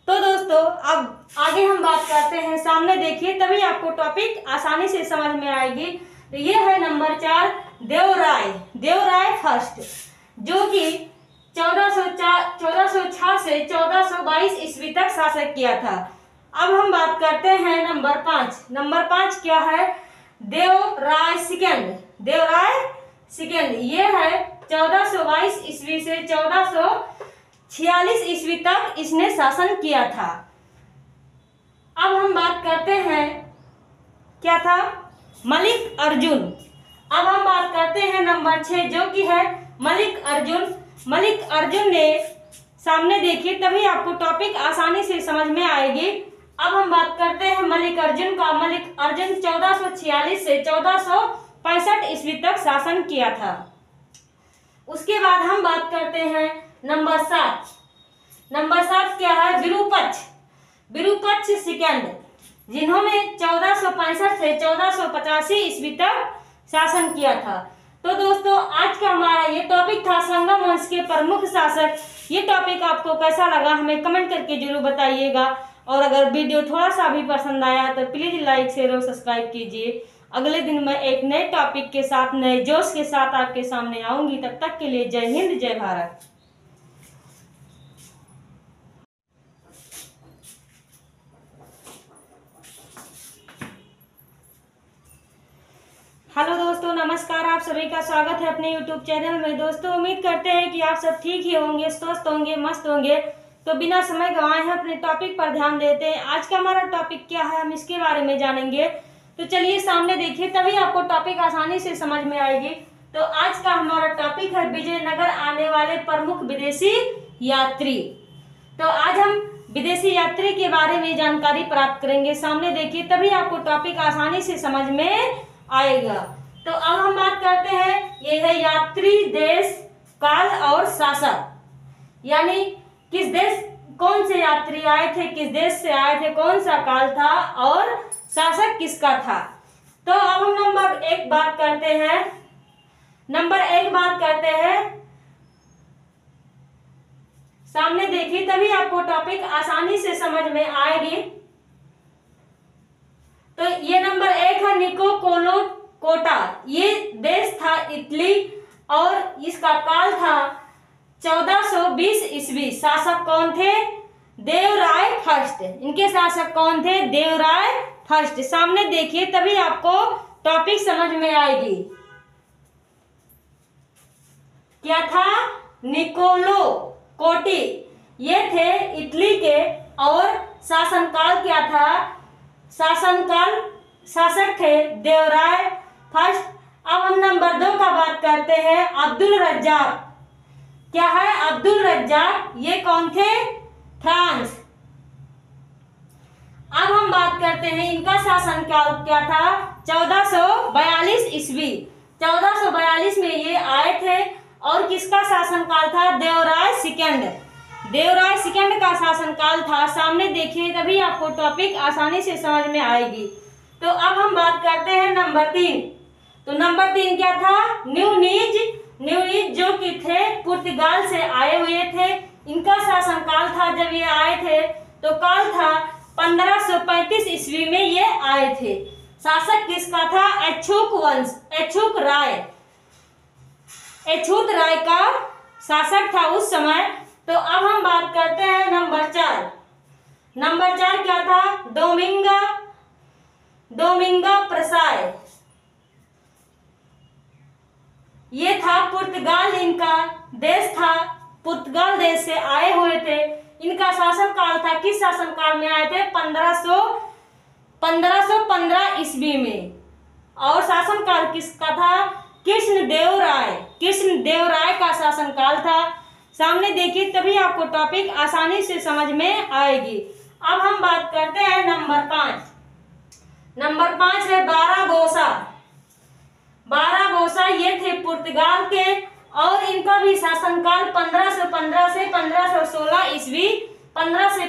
तो दोस्तों अब आगे हम बात करते हैं। सामने देखिए, तभी आपको टॉपिक आसानी से समझ में आएगी। तो ये है नंबर 4 देवराय। देवराय फर्स्ट जो कि 1406 से 1422 ईस्वी तक शासन किया था। अब हम बात करते हैं नंबर 5। नंबर 5 क्या है? देवराय सेकंड। देवराय सेकंड ये है 1422 ईस्वी से 1446 ईस्वी तक इसने शासन किया था। अब हम बात करते हैं, क्या था? मलिक अर्जुन। अब हम बात करते हैं नंबर 6 जो कि है मलिक अर्जुन। मलिक अर्जुन ने, सामने देखिए, तभी आपको टॉपिक आसानी से समझ में आएगी। अब हम बात करते हैं मलिक अर्जुन का। मलिक अर्जुन 1446 से 1465 ईस्वी तक शासन किया था। उसके बाद हम बात करते हैं नंबर 7। नंबर 7 क्या है? विरूपक्ष। विरूपक्ष सेकंड जिन्होंने 1465 से 1485 ईस्वी तक शासन किया था। तो दोस्तों आज का हमारा ये टॉपिक था संगम वंश के प्रमुख शासक। ये टॉपिक आपको कैसा लगा हमें कमेंट करके जरूर बताइएगा। और अगर वीडियो थोड़ा सा भी पसंद आया तो प्लीज लाइक, शेयर और सब्सक्राइब कीजिए। अगले दिन मैं एक नए टॉपिक के साथ, नए जोश के साथ आपके सामने आऊंगी। तब तक के लिए जय हिंद, जय भारत। हेलो दोस्तों, नमस्कार। आप सभी का स्वागत है अपने YouTube चैनल में। दोस्तों उम्मीद करते हैं कि आप सब ठीक ही होंगे, स्वस्थ होंगे, मस्त होंगे। तो बिना समय गंवाए हम अपने टॉपिक पर ध्यान देते हैं। आज का हमारा टॉपिक क्या है, हम इसके बारे में जानेंगे। तो चलिए सामने देखिए, तभी आपको टॉपिक आसानी से समझ में आएगी। तो आज का हमारा टॉपिक है विजयनगर आने वाले प्रमुख विदेशी यात्री। तो आज हम विदेशी यात्री के बारे में जानकारी प्राप्त करेंगे। सामने देखिए, तभी आपको टॉपिक आसानी से समझ में आएगा। तो अब हम बात करते हैं, ये है यात्री, देश, काल और शासक, यानी किस देश, कौन से यात्री आए थे, किस देश से आए थे, कौन सा काल था और शासक किसका था। तो अब हम नंबर एक बात करते हैं। सामने देखिए, तभी आपको टॉपिक आसानी से समझ में आएगी। तो ये नंबर एक है निकोलो कोटा। ये देश था इटली और इसका काल था 1420 ईस्वी। शासक कौन थे? देवराय फर्स्ट। इनके शासक कौन थे? देवराय फर्स्ट। सामने देखिए, तभी आपको टॉपिक समझ में आएगी। क्या था? निकोलो कोटी। ये थे इटली के और शासनकाल क्या था? शासक थे देवराय फर्स्ट। अब हम नंबर 2 का बात करते हैं, अब्दुल रज्जाक। क्या है? अब्दुल रज्जाक। ये कौन थे? फ्रांस। अब हम बात करते हैं, इनका शासन क्या था? 1442 ईस्वी। 1442 में ये आए थे और किसका शासनकाल था? देवराय सेकंड का शासनकाल था। सामने देखिए, तभी आपको टॉपिक आसानी से समझ में आएगी। तो अब हम बात करते हैं नंबर 3। तो नंबर 3 क्या था? न्यूनीज जो कि थे पुर्तगाल से आए हुए थे। इनका शासनकाल था, जब ये आए थे तो काल था 1535 ईस्वी में ये आए थे। शासक किसका था? अछूत राय का शासक था उस समय। तो अब हम बात करते हैं नंबर 4। नंबर 4 क्या था? डोमिंगा प्रसाय। ये था पुर्तगाल, इनका देश था। पुर्तगाल देश से आए हुए थे। इनका शासन काल था, किस शासन काल में आए थे? 1515 ईस्वी में। और शासन काल किसका था? कृष्णदेव राय का शासन काल था। सामने देखिए, तभी आपको टॉपिक आसानी से समझ में आएगी। अब हम बात करते हैं नंबर 5। नंबर 5 है बाराबोसा। ये थे पुर्तगाल के और इनका भी शासनकाल 1515 से 1516 ईस्वी। 15 से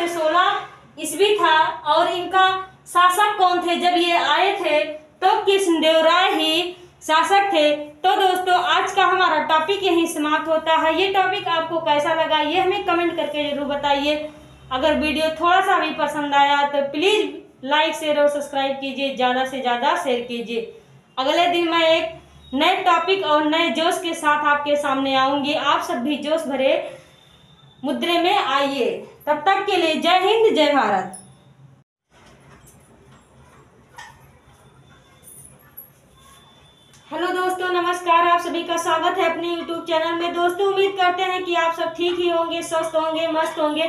16 ईस्वी था। और इनका शासक कौन थे जब ये आए थे? तो कृष्णदेव राय ही शासक थे। तो दोस्तों, आज का हमारा टॉपिक यहीं समाप्त होता है। ये टॉपिक आपको कैसा लगा, ये हमें कमेंट करके जरूर बताइए। अगर वीडियो थोड़ा सा भी पसंद आया तो प्लीज लाइक, शेयर और सब्सक्राइब कीजिए, ज्यादा से ज्यादा शेयर कीजिए। अगले दिन मैं एक नए टॉपिक और नए जोश के साथ आपके सामने आऊंगी। आप सब भी जोश भरे मुद्रे में आइए। तब तक के लिए जय हिंद, जय भारत। हेलो दोस्तों, नमस्कार। आप सभी का स्वागत है अपने YouTube चैनल में। दोस्तों, उम्मीद करते हैं कि आप सब ठीक ही होंगे, स्वस्थ होंगे, मस्त होंगे।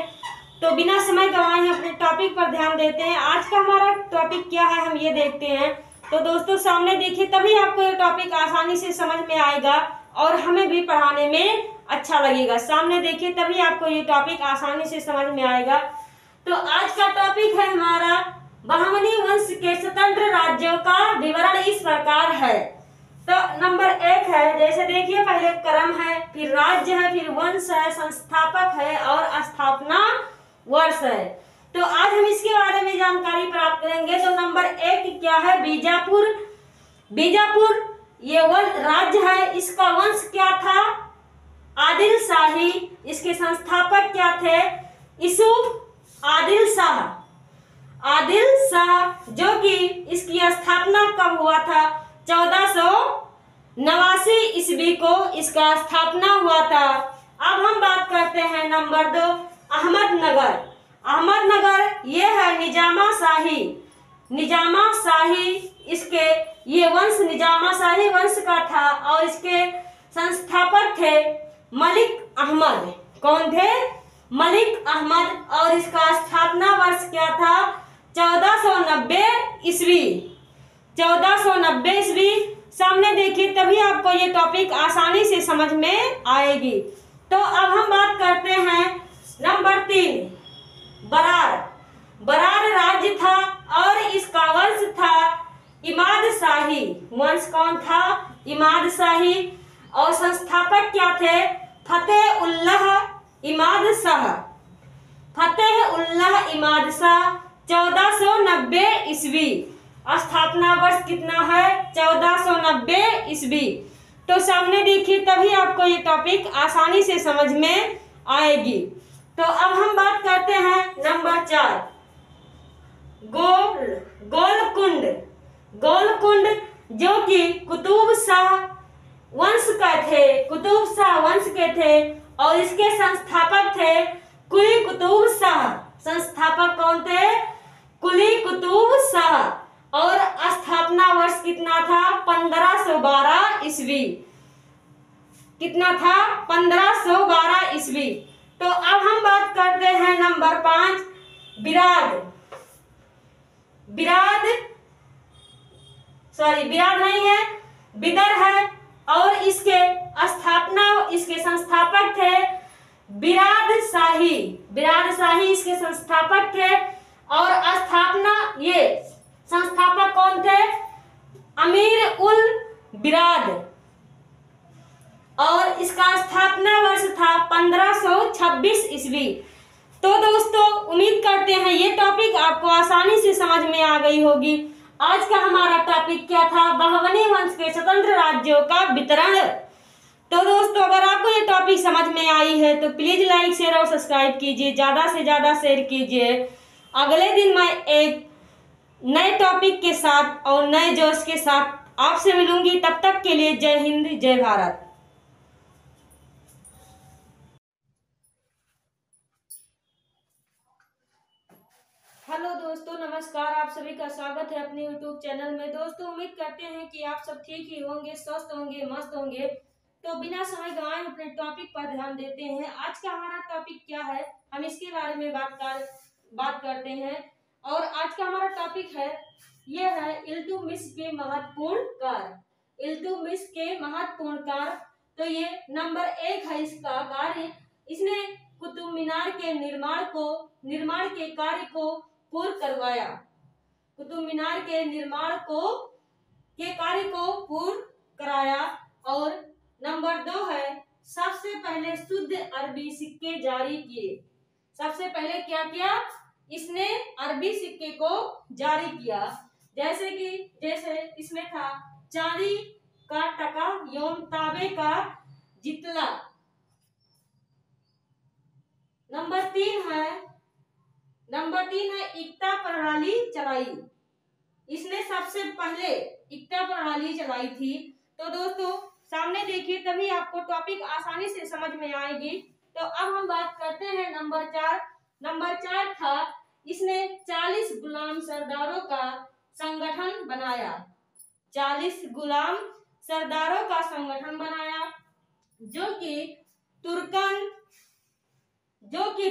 तो बिना समय गंवाए अपने टॉपिक पर ध्यान देते हैं। आज का हमारा टॉपिक क्या है, हम ये देखते हैं। तो दोस्तों, सामने देखिए, तभी आपको ये टॉपिक आसानी से समझ में आएगा और हमें भी पढ़ाने में अच्छा लगेगा। सामने देखिए, तभी आपको ये टॉपिक आसानी से समझ में आएगा। तो आज का टॉपिक है हमारा, बहमनी वंश के स्वतंत्र राज्यों का विवरण इस प्रकार है। तो नंबर 1 है, जैसे देखिए, पहले क्रम है, फिर राज्य है, फिर वंश है, संस्थापक है और स्थापना वर्ष है। तो आज हम इसके बारे में जानकारी प्राप्त करेंगे। तो नंबर 1 क्या है? बीजापुर ये राज्य है। इसका वंश क्या था? आदिल शाही। इसके संस्थापक क्या थे? यूसुफ आदिल शाह, जो कि इसकी स्थापना कब हुआ था? 1489 ईस्वी को इसका स्थापना हुआ था। अब हम बात करते हैं नंबर 2, अहमदनगर ये है निजामा शाही। इसके ये वंश निजामा शाही वंश का था और इसके संस्थापक थे मलिक अहमद। कौन थे? मलिक अहमद और इसका स्थापना वर्ष क्या था? 1490 ईस्वी। 1490 ईस्वी। सामने देखिए तभी आपको ये टॉपिक आसानी से समझ में आएगी। तो अब हम बात करते हैं नंबर 3, बरार। बरार राज्य था और इसका वंश था इमाद शाही। वंश कौन था? इमाद शाही। और संस्थापक क्या थे? फतेह उल्लाह इमाद शाह। फतेह उल्लाह इमाद शाह। 1490 ईस्वी। स्थापना वर्ष कितना है? 1490 ईस्वी। तो सामने देखिए तभी आपको ये टॉपिक आसानी से समझ में आएगी। तो अब हम बात करते हैं नंबर 4, गोलकुंड। गोलकुंड जो कि कुतुब शाह वंश का थे, कुतुब शाह वंश के थे और इसके संस्थापक थे कुली कुतुब शाह। संस्थापक कौन थे? कुली कुतुब शाह। और स्थापना वर्ष कितना था? 1512 ईस्वी। कितना था? 1512 ईस्वी। तो अब हम बात करते हैं नंबर 5, बिराद। बिराद नहीं है, बिदर है और इसके संस्थापक थे बिराद शाही। बिराद शाही इसके संस्थापक थे और संस्थापक कौन थे? अमीर उल बिराद। और इसका स्थापना वर्ष था 1526 ईस्वी। तो दोस्तों उम्मीद करते हैं ये टॉपिक आपको आसानी से समझ में आ गई होगी। आज का हमारा टॉपिक क्या था? बहमनी वंश के स्वतंत्र राज्यों का वितरण। तो दोस्तों अगर आपको ये टॉपिक समझ में आई है तो प्लीज लाइक, शेयर और सब्सक्राइब कीजिए, ज्यादा से ज्यादा शेयर कीजिए। अगले दिन मैं एक नए टॉपिक के साथ और नए जोश के साथ आपसे मिलूंगी। तब तक के लिए जय हिंद, जय भारत। हेलो दोस्तों, नमस्कार। आप सभी का स्वागत है अपने YouTube चैनल में। दोस्तों उम्मीद करते हैं कि आप सब ठीक ही होंगे, स्वस्थ होंगे, मस्त होंगे। तो बिना समय गंवाए अपने टॉपिक पर ध्यान देते हैं। आज का हमारा टॉपिक क्या है, हम इसके बारे में बात करते हैं। और आज का हमारा टॉपिक है, ये है इल्तुतमिश के महत्वपूर्ण कार्य। इल्तुतमिश के महत्वपूर्ण कार्य। तो ये नंबर 1 है इसका कार्य। इसने कुतुब मीनार के निर्माण के कार्य को पूर्ण करवाया। कुतुब मीनार के कार्य को पूर्ण कराया। और नंबर 2 है, सबसे पहले शुद्ध अरबी सिक्के जारी किए। सबसे पहले क्या किया? इसने अरबी सिक्के को जारी किया। जैसे इसमें था चांदी का टका एवं तांबे का जितला। नंबर 3 है इक्ता प्रणाली चलाई। इसने सबसे पहले इक्ता प्रणाली चलाई थी। तो दोस्तों सामने देखिए तभी आपको टॉपिक आसानी से समझ में आएगी। तो अब हम बात करते हैं नंबर 4। नंबर 4 था, इसने 40 गुलाम सरदारों का संगठन बनाया। 40 गुलाम सरदारों का संगठन बनाया जो कि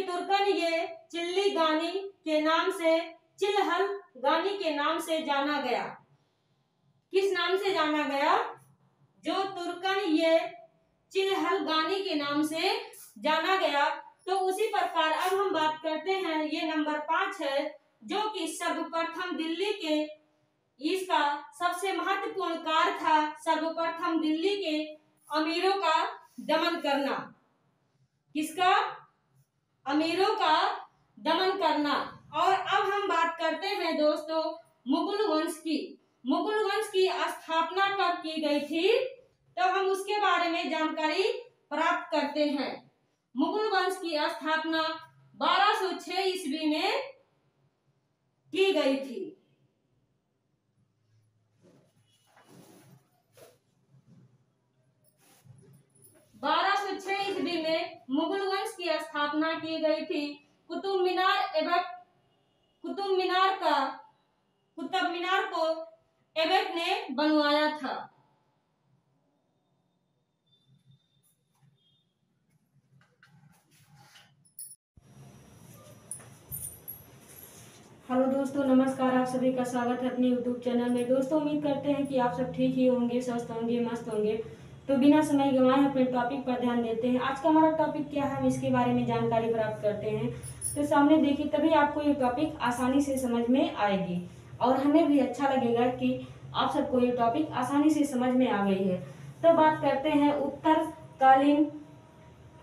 तुर्कन ये चिल्हल गानी के नाम से जाना गया। किस नाम से जाना गया? जो तुर्कन ये चिल्हल गानी के नाम से जाना गया। तो उसी प्रकार अब हम बात करते हैं, ये नंबर 5 है, जो कि सर्वप्रथम दिल्ली के, इसका सबसे महत्वपूर्ण कार्य था सर्वप्रथम दिल्ली के अमीरों का दमन करना। किसका? अमीरों का दमन करना। और अब हम बात करते हैं दोस्तों मुगल वंश की। मुगल वंश की स्थापना कब की गई थी? तो हम उसके बारे में जानकारी प्राप्त करते हैं। मुगल वंश की स्थापना 1206 ईस्वी में की गई थी। 1206 ईस्वी में मुगल वंश की स्थापना की गई थी। कुतुब मीनार को ऐबक ने बनवाया था। हेलो दोस्तों, नमस्कार। आप सभी का स्वागत है अपने यूट्यूब चैनल में। दोस्तों, उम्मीद करते हैं कि आप सब ठीक ही होंगे, स्वस्थ होंगे, मस्त होंगे। तो बिना समय गंवाए अपने टॉपिक पर ध्यान देते हैं। आज का हमारा टॉपिक क्या है, हम इसके बारे में जानकारी प्राप्त करते हैं। तो सामने देखिए, तभी आपको ये टॉपिक आसानी से समझ में आएगी और हमें भी अच्छा लगेगा कि आप सबको ये टॉपिक आसानी से समझ में आ गई है। तो बात करते हैं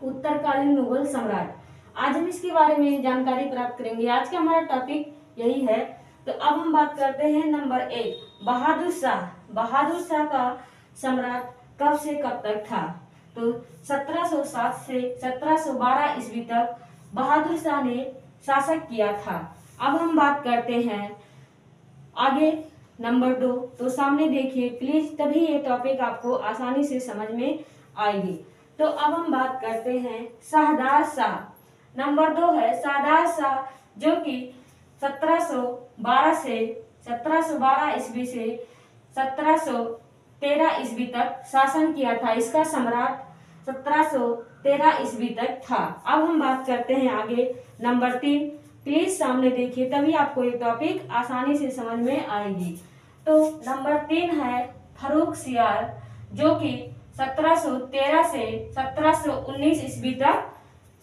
उत्तरकालीन मुगल सम्राट। आज हम इसके बारे में जानकारी प्राप्त करेंगे। आज का हमारा टॉपिक यही है। तो अब हम बात करते हैं नंबर 1, बहादुर शाह। बहादुर शाह का सम्राट कब से कब तक था? तो 1707 से 1712 ईस्वी तक बहादुर शाह ने शासक किया था। अब हम बात करते हैं आगे नंबर 2। तो सामने देखिए प्लीज, तभी ये टॉपिक आपको आसानी से समझ में आएगी। तो अब हम बात करते हैं शाहदार शाह। नंबर 2 है शाहदार शाह, जो कि 1712 ईस्वी से 1713 ईस्वी तक शासन किया था। इसका सम्राट 1713 ईस्वी तक था। अब हम बात करते हैं आगे नंबर 3। प्लीज सामने देखिए, तभी आपको ये टॉपिक आसानी से समझ में आएगी। तो नंबर 3 है फर्रुख सियार, जो कि 1713 से 1719 ईस्वी तक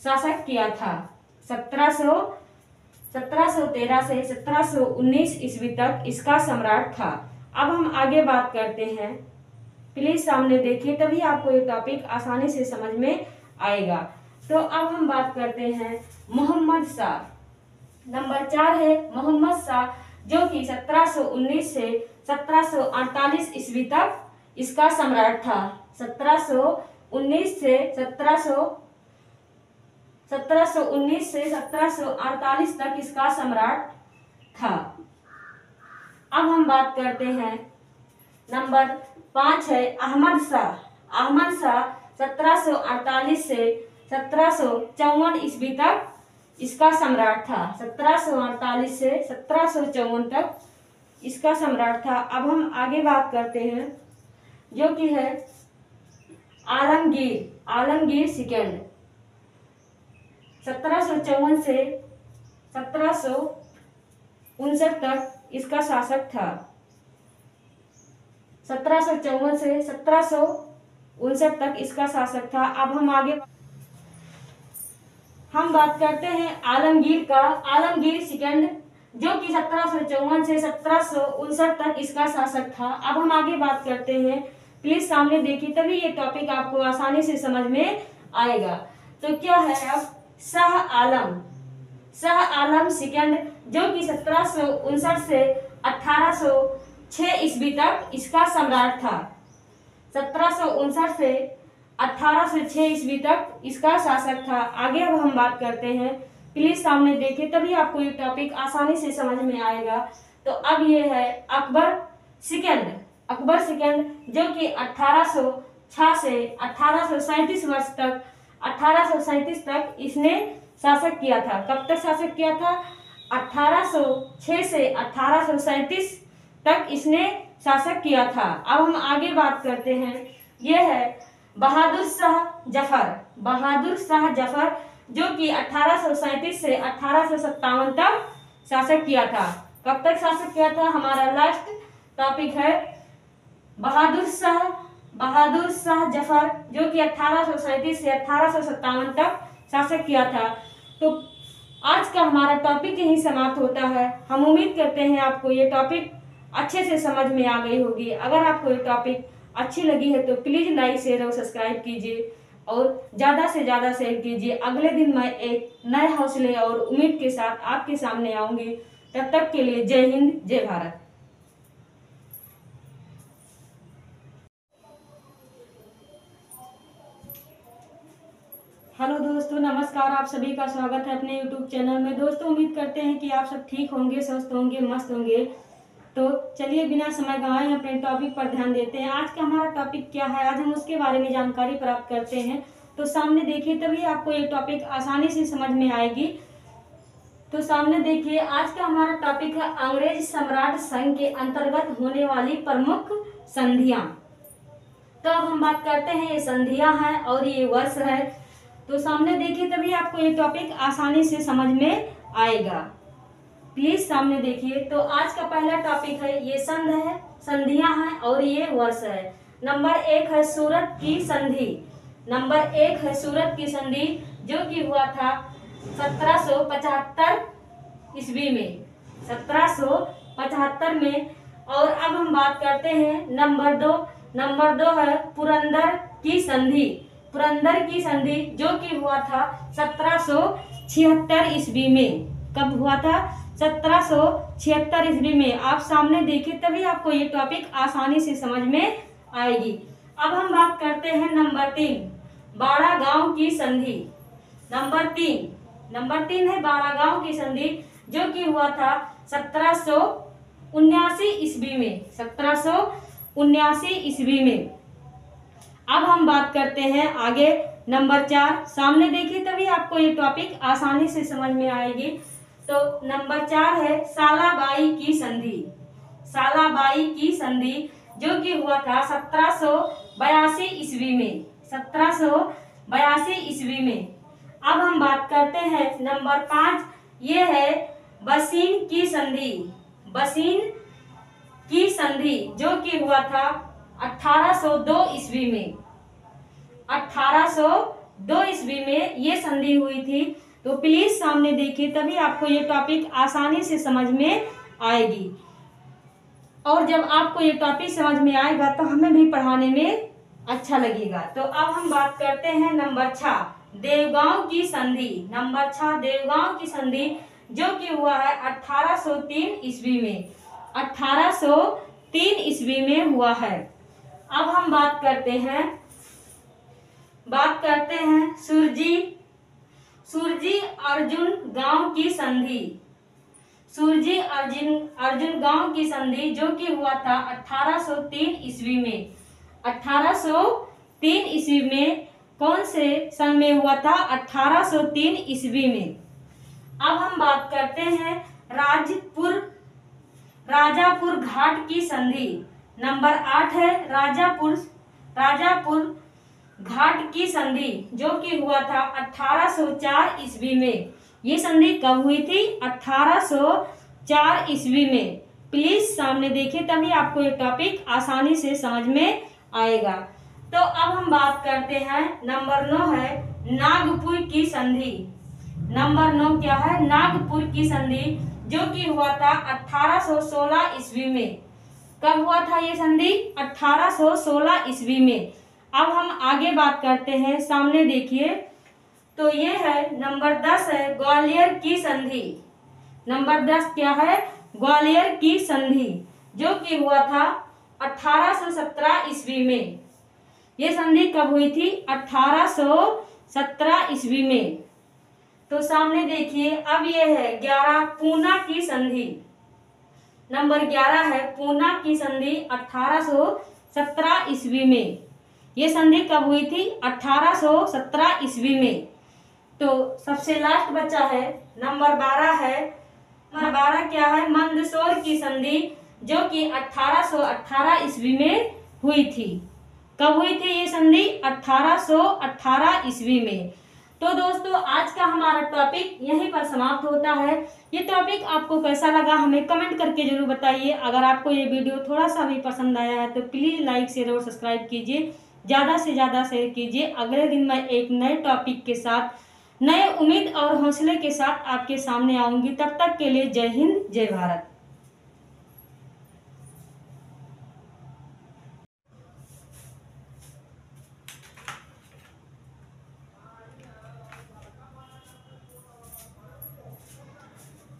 शासक किया था। 1713 से 1719 ईस्वी तक इसका सम्राट था। अब हम आगे बात करते हैं। प्लीज सामने देखिए, तभी आपको ये टॉपिक आसानी से समझ में आएगा। तो अब हम बात करते हैं मोहम्मद शाह। नंबर 4 है मोहम्मद शाह, जो कि 1719 से 1748 ईस्वी तक इसका सम्राट था। 1719 से 1748 तक इसका सम्राट था। अब हम बात करते हैं नंबर 5 है अहमद शाह। अहमद शाह 1748 से 1754 ईस्वी तक इसका सम्राट था। 1748 से 1754 तक इसका सम्राट था। अब हम आगे बात करते हैं, जो कि है आलमगीर सेकंड। 1754 से 1759 तक इसका शासक था। 1754 से 1759 तक इसका शासक था। अब हम बात करते हैं आलमगीर सेकंड, जो कि 1754 से 1759 तक इसका शासक था। अब हम आगे बात करते हैं। प्लीज सामने देखिए, तभी ये टॉपिक आपको आसानी से समझ में आएगा। तो क्या है अब शाह आलम सेकंड, जो कि 1759 से 1806 ईस्वी तक इसका सम्राट था। 1759 से 1806 ईस्वी तक इसका शासक था। आगे अब हम बात करते हैं। प्लीज सामने देखिए, तभी आपको ये टॉपिक आसानी से समझ में आएगा। तो अब ये है अकबर सेकंड, जो कि 1806 से 1837 वर्ष तक 1837 तक इसने शासक किया था। कब तक शासक किया था? 1806 से 1837 तक इसने शासक किया था। अब हम आगे बात करते हैं। यह है बहादुर शाह जफर, जो कि 1837 से 1857 तक शासक किया था। कब तक शासक किया था? हमारा लास्ट टॉपिक है बहादुर शाह जफर, जो कि 1837 से 1857 तक शासक किया था। तो आज का हमारा टॉपिक यही समाप्त होता है। हम उम्मीद करते हैं आपको ये टॉपिक अच्छे से समझ में आ गई होगी। अगर आपको ये टॉपिक अच्छी लगी है तो प्लीज लाइक, शेयर और सब्सक्राइब कीजिए और ज्यादा से ज्यादा शेयर कीजिए। अगले दिन मैं एक नए हौसले और उम्मीद के साथ आपके सामने आऊंगी। तब तक के लिए जय हिंद, जय भारत। हेलो दोस्तों, नमस्कार। आप सभी का स्वागत है अपने यूट्यूब चैनल में। दोस्तों, उम्मीद करते हैं कि आप सब ठीक होंगे, स्वस्थ होंगे, मस्त होंगे। तो चलिए बिना समय गंवाए अपने टॉपिक पर ध्यान देते हैं। आज का हमारा टॉपिक क्या है, आज हम उसके बारे में जानकारी प्राप्त करते हैं। तो सामने देखिए, तभी आपको ये टॉपिक आसानी से समझ में आएगी। तो सामने देखिए, आज का हमारा टॉपिक है अंग्रेज सम्राट संघ के अंतर्गत होने वाली प्रमुख संधियां। तो अब हम बात करते हैं, ये संधियां हैं और ये वर्ष है। तो सामने देखिए, तभी आपको ये टॉपिक आसानी से समझ में आएगा। प्लीज सामने देखिए। तो आज का पहला टॉपिक है, ये संध है, संधियां हैं और ये वर्ष है। नंबर 1 है सूरत की संधि। नंबर 1 है सूरत की संधि जो कि हुआ था 1775 ईस्वी में, 1775 में। और अब हम बात करते हैं नंबर 2। नंबर 2 है पुरंदर की संधि। पुरंदर की संधि जो कि हुआ था 1776 ईस्वी में। कब हुआ था? 1776 ईस्वी में। आप सामने देखिए तभी आपको ये टॉपिक आसानी से समझ में आएगी। अब हम बात करते हैं नंबर 3, बाड़ा गांव की संधि। नंबर 3 है बाड़ा गांव की संधि जो कि हुआ था 1779 ईस्वी में, 1779 ईस्वी में। अब हम बात करते हैं आगे नंबर 4। सामने देखिए तभी आपको ये टॉपिक आसानी से समझ में आएगी। तो नंबर 4 है सालाबाई की संधि। सालाबाई की संधि जो कि हुआ था 1782 ईस्वी में, 1782 ईस्वी में। अब हम बात करते हैं नंबर 5, ये है बसीन की संधि। बसीन की संधि जो कि हुआ था 1802 ईस्वी में, 1802 ईस्वी में ये संधि हुई थी। तो प्लीज सामने देखिए तभी आपको ये टॉपिक आसानी से समझ में आएगी। और जब आपको ये टॉपिक समझ में आएगा तो हमें भी पढ़ाने में अच्छा लगेगा। तो अब हम बात करते हैं नंबर 6, देवगांव की संधि। नंबर 6 देवगांव की संधि जो कि हुआ है 1803 ईस्वी में, 1803 ईस्वी में हुआ है। अब हम बात करते हैं सुरजी अर्जुन गांव की संधि। सुरजी अर्जुन गांव की संधि जो कि हुआ था 1803 ईस्वी में, 1803 ईस्वी में। कौन से सन में हुआ था? 1803 ईस्वी में। अब हम बात करते हैं राजापुर घाट की संधि। नंबर 8 है राजापुर घाट की संधि जो कि हुआ था 1804 ईस्वी में। ये संधि कब हुई थी? 1804 ईस्वी में। प्लीज सामने देखिए तभी आपको ये टॉपिक आसानी से समझ में आएगा। तो अब हम बात करते हैं नंबर 9 है नागपुर की संधि। नंबर 9 क्या है? नागपुर की संधि जो कि हुआ था 1816 ईस्वी में। कब हुआ था ये संधि? 1816 ईस्वी में। अब हम आगे बात करते हैं, सामने देखिए। तो ये है नंबर 10 है ग्वालियर की संधि। नंबर 10 क्या है? ग्वालियर की संधि जो कि हुआ था 1817 ईस्वी में। ये संधि कब हुई थी? 1817 ईस्वी में। तो सामने देखिए अब ये है 11 पूना की संधि। नंबर 11 है पूना की संधि 1817 ईस्वी में। ये संधि कब हुई थी? 1817 ईस्वी में। तो सबसे लास्ट बचा है नंबर 12 है, नंबर 12 क्या है? मंदसौर की संधि जो कि 1818 ईस्वी में हुई थी। कब हुई थी ये संधि? 1818 ईस्वी में। तो दोस्तों आज का हमारा टॉपिक यहीं पर समाप्त होता है। ये टॉपिक आपको कैसा लगा हमें कमेंट करके जरूर बताइए। अगर आपको ये वीडियो थोड़ा सा भी पसंद आया है तो प्लीज लाइक शेयर और सब्सक्राइब कीजिए, ज़्यादा से ज़्यादा शेयर कीजिए। अगले दिन मैं एक नए टॉपिक के साथ, नए उम्मीद और हौसले के साथ आपके सामने आऊंगी। तब तक के लिए जय हिंद, जय भारत।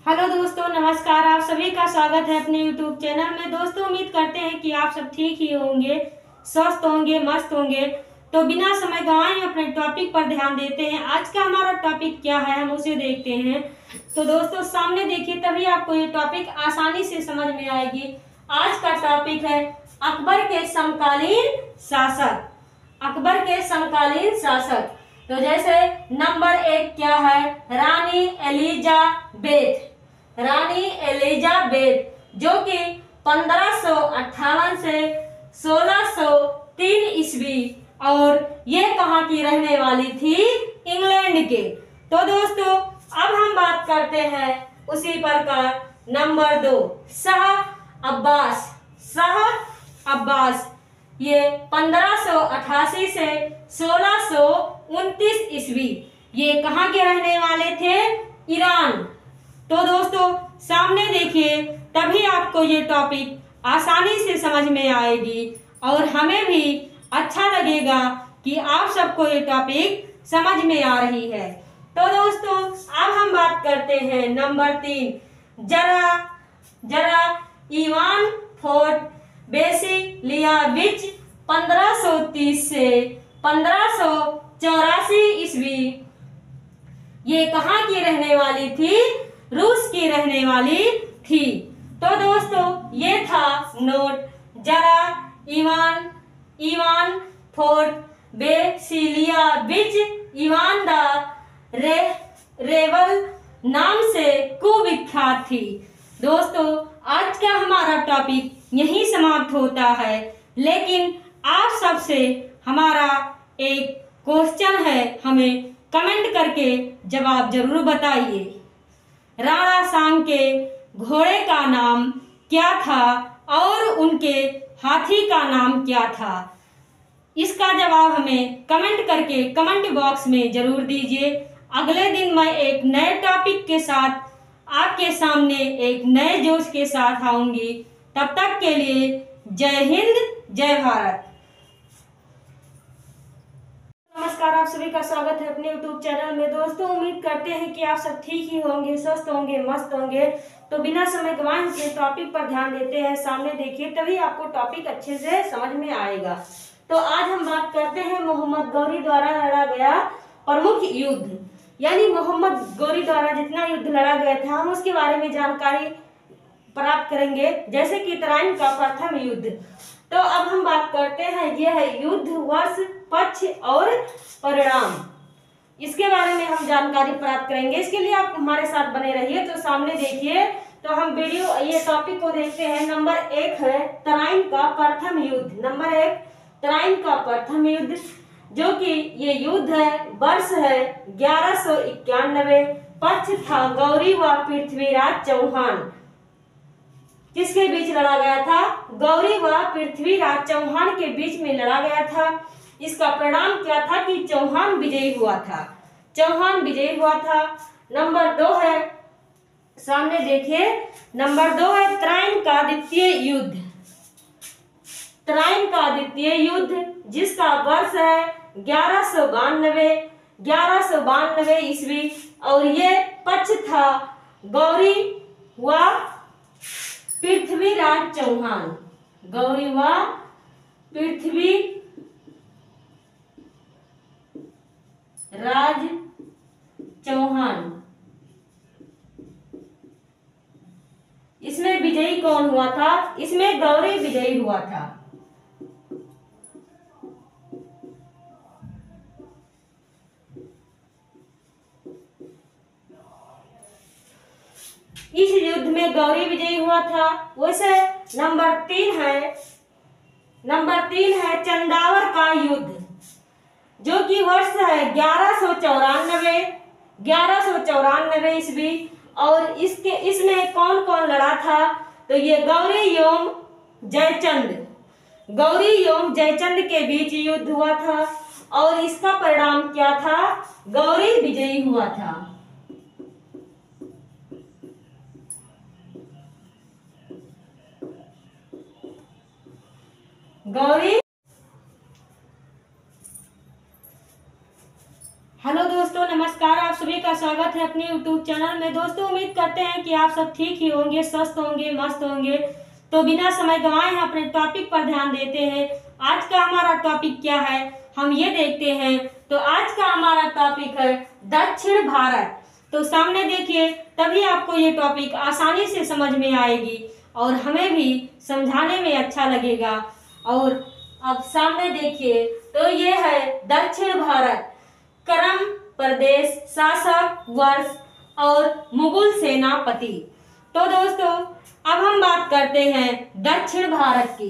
हेलो दोस्तों, नमस्कार। आप सभी का स्वागत है अपने YouTube चैनल में। दोस्तों उम्मीद करते हैं कि आप सब ठीक ही होंगे, स्वस्थ होंगे, मस्त होंगे। तो बिना समय गंवाए अपने टॉपिक पर ध्यान देते हैं। आज का हमारा टॉपिक क्या है हम उसे देखते हैं। तो दोस्तों सामने देखिए तभी आपको ये टॉपिक आसानी से समझ में आएगी। आज का टॉपिक है अकबर के समकालीन शासक। अकबर के समकालीन शासक। तो जैसे नंबर 1 क्या है? रानी एलिजाबेथ। रानी एलिजाबेथ जो कि 1558 से 1603 ईस्वी, और ये कहाँ की रहने वाली थी? इंग्लैंड के। तो दोस्तों अब हम बात करते हैं उसी प्रकार नंबर 2 शाह अब्बास। शाह अब्बास ये 1588 से 1629 ईस्वी, ये कहाँ के रहने वाले थे? ईरान। तो दोस्तों सामने देखिए, तभी आपको ये टॉपिक आसानी से समझ में आएगी और हमें भी अच्छा लगेगा कि आप सबको ये टॉपिक समझ में आ रही है। तो दोस्तों अब हम बात करते हैं नंबर 3 जरा इवान फोर्ट बेसिलियाविच 1530 से 1584 ईस्वी, ये कहाँ की रहने वाली थी? रूस की रहने वाली थी। तो दोस्तों ये था नोट, जरा इवान फोर्ट बेसिलियाविच इवान द रेवल नाम से कुविख्यात थी। दोस्तों आज का हमारा टॉपिक यहीं समाप्त होता है, लेकिन आप सबसे हमारा एक क्वेश्चन है, हमें कमेंट करके जवाब जरूर बताइए। राणा सांग के घोड़े का नाम क्या था और उनके हाथी का नाम क्या था? इसका जवाब हमें कमेंट करके कमेंट बॉक्स में जरूर दीजिए। अगले दिन मैं एक नए टॉपिक के साथ आपके सामने एक नए जोश के साथ आऊंगी। तब तक के लिए जय हिंद, जय भारत। नमस्कार, आप सभी का स्वागत है अपने YouTube चैनल में। दोस्तों उम्मीद करते हैं कि आप सब ठीक ही होंगे, स्वस्थ होंगे, मस्त होंगे। तो बिना समय गंवाए अपने टॉपिक पर ध्यान देते हैं। सामने देखिए, तभी आपको टॉपिक अच्छे से समझ में आएगा। तो आज हम बात करते हैं मोहम्मद गौरी द्वारा लड़ा गया प्रमुख युद्ध, यानी मोहम्मद गौरी द्वारा जितना युद्ध लड़ा गया था हम उसके बारे में जानकारी प्राप्त करेंगे, जैसे कि तराइन का प्रथम युद्ध। तो अब हम बात करते हैं, यह है युद्ध, वर्ष, पक्ष और परिणाम, इसके बारे में हम जानकारी प्राप्त करेंगे। इसके लिए आप हमारे साथ बने रहिए। तो सामने देखिए, तो हम वीडियो ये टॉपिक को देखते हैं। नंबर 1 है तराइन का प्रथम युद्ध। नंबर 1 तराइन का प्रथम युद्ध, जो कि ये युद्ध है, वर्ष है 1191, पक्ष था गौरी व पृथ्वीराज चौहान। किसके बीच लड़ा गया था? गौरी व पृथ्वीराज चौहान के बीच में लड़ा गया था। इसका परिणाम क्या था कि चौहान विजयी हुआ था। चौहान विजयी हुआ था। नंबर 2 है, सामने देखिए, नंबर 2 है तराइन का द्वितीय युद्ध। तराइन का द्वितीय युद्ध, जिसका वर्ष है 1192 ईस्वी, और ये पक्ष था गौरी व पृथ्वीराज चौहान। गौरी व पृथ्वीराज चौहान। इसमें विजयी कौन हुआ था? इसमें गौरी विजयी हुआ था। इस युद्ध में गौरी विजयी हुआ था। वैसे नंबर 3 है चंदावर का युद्ध, जो कि वर्ष है 1194 ईस्वी, और इसमें कौन कौन लड़ा था? तो ये गौरी एवं जयचंद के बीच युद्ध हुआ था, और इसका परिणाम क्या था? गौरी विजयी हुआ था। गौरी। हेलो दोस्तों, नमस्कार, आप सभी का स्वागत है अपने YouTube चैनल में। दोस्तों उम्मीद करते हैं कि आप सब ठीक ही होंगे, स्वस्थ होंगे, मस्त होंगे। तो बिना समय गंवाए हम अपने टॉपिक पर ध्यान देते हैं। आज का हमारा टॉपिक क्या है, हम ये देखते हैं। तो आज का हमारा टॉपिक है दक्षिण भारत। तो सामने देखिए, तभी आपको ये टॉपिक आसानी से समझ में आएगी और हमें भी समझाने में अच्छा लगेगा। और अब सामने देखिए, तो ये है दक्षिण भारत, क्रम, प्रदेश, शासक, वर्ष और मुगल सेनापति। तो दोस्तों अब हम बात करते हैं दक्षिण भारत की।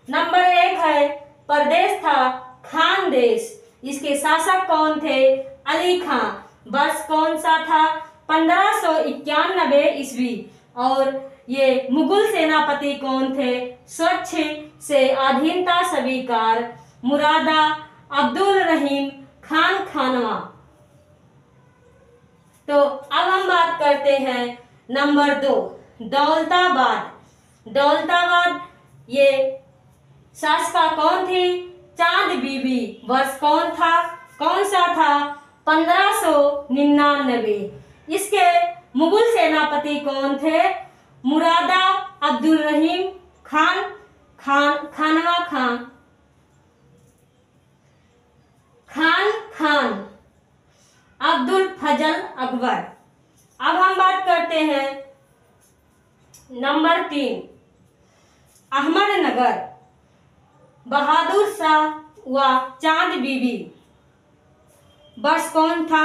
नंबर 1 है प्रदेश था खानदेश। इसके शासक कौन थे? अली खां। वर्ष कौन सा था? 1591 ईस्वी। और ये मुगल सेनापति कौन थे? स्वच्छ से अधीनता स्वीकार मुरादा अब्दुल रहीम खान खानवा। तो अब हम बात करते हैं नंबर 2, दौलताबाद। दौलताबाद ये शासका कौन थी? चांद बीबी। वर्ष कौन सा था? 1599। इसके मुगल सेनापति कौन थे? मुरादा अब्दुल रहीम खानवा खान अब्दुल फजल अकबर। अब हम बात करते हैं नंबर 3, अहमदनगर। बहादुर शाह व चांद बीबी। वर्ष कौन था?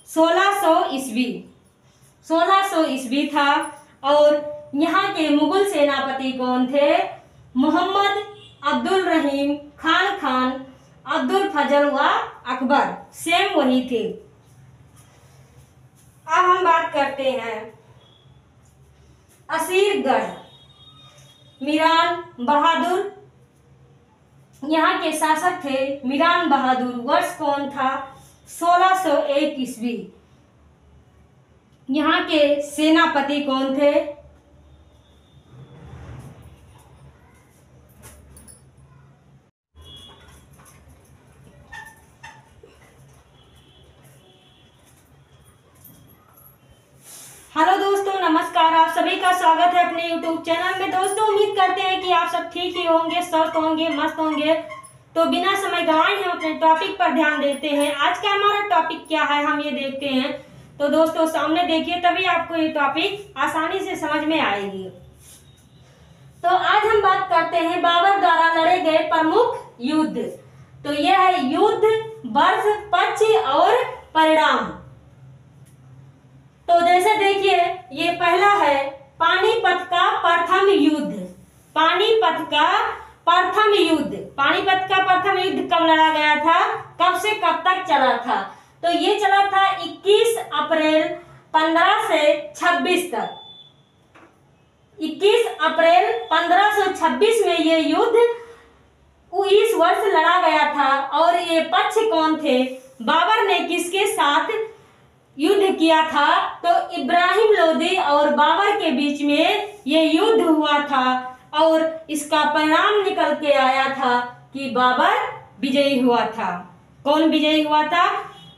1600 ईस्वी। 1600 ईस्वी था। और यहाँ के मुगल सेनापति कौन थे? मोहम्मद अब्दुल रहीम खान अब्दुल फजल व अकबर, सेम वही थे। अब हम बात करते हैं असीरगढ़। मीरान बहादुर यहाँ के शासक थे। मीरान बहादुर। वर्ष कौन था? 1601 ईस्वी। यहाँ के सेनापति कौन थे? हेलो दोस्तों, नमस्कार। आप सभी का स्वागत है अपने YouTube चैनल में। दोस्तों, उम्मीद करते हैं कि आप सब ठीक ही होंगे, स्वस्थ होंगे, मस्त होंगे। तो बिना समय गंवाए हम अपने टॉपिक पर ध्यान देते हैं। आज का हमारा टॉपिक क्या है, हम ये देखते हैं। तो दोस्तों, सामने देखिए, तभी आपको ये टॉपिक आसानी से समझ में आएगी। तो आज हम बात करते हैं बाबर द्वारा लड़े गए प्रमुख युद्ध। तो यह है युद्ध, वर्ष, पक्ष और परिणाम। तो जैसे देखिए, ये पहला है पानीपत का प्रथम युद्ध। पानीपत का प्रथम युद्ध। पानीपत का प्रथम युद्ध कब लड़ा गया था? कब से कब तक चला था? तो ये चला था 21 अप्रैल 15 से 26 तक। 21 अप्रैल 1526 में ये युद्ध इस वर्ष लड़ा गया था। और ये पक्ष कौन थे? बाबर ने किसके साथ युद्ध किया था? तो इब्राहिम लोदी और बाबर के बीच में ये युद्ध हुआ था। और इसका परिणाम निकल के आया था कि बाबर विजयी हुआ था। कौन विजयी हुआ था?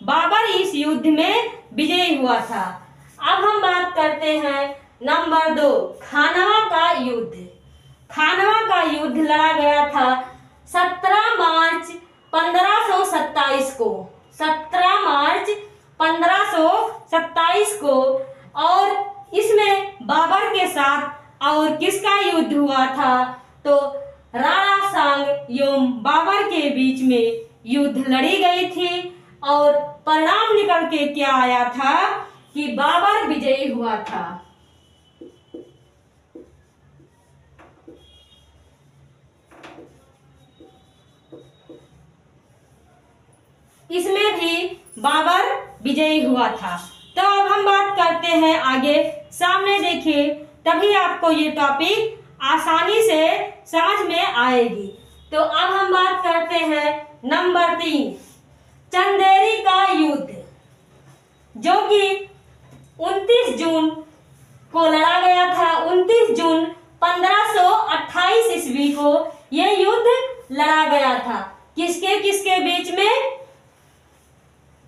बाबर इस युद्ध में विजयी हुआ था। अब हम बात करते हैं नंबर 2, खानवा का युद्ध। खानवा का युद्ध लड़ा गया था 17 मार्च 1527 को। 17 मार्च 1527 को। और इसमें बाबर के साथ और किसका युद्ध हुआ था? तो राणा सांग एवं बाबर के बीच में युद्ध लड़ी गई थी। और परिणाम निकल के क्या आया था कि बाबर विजयी हुआ था। इसमें भी बाबर विजयी हुआ था। तो अब हम बात करते हैं आगे। सामने देखिए, तभी आपको ये टॉपिक आसानी से समझ में आएगी। तो अब हम बात करते हैं नंबर 3, चंदेरी का युद्ध, जो कि 29 जून को लड़ा गया था। 29 जून 1528 ईस्वी को यह युद्ध लड़ा गया था। किसके किसके बीच में?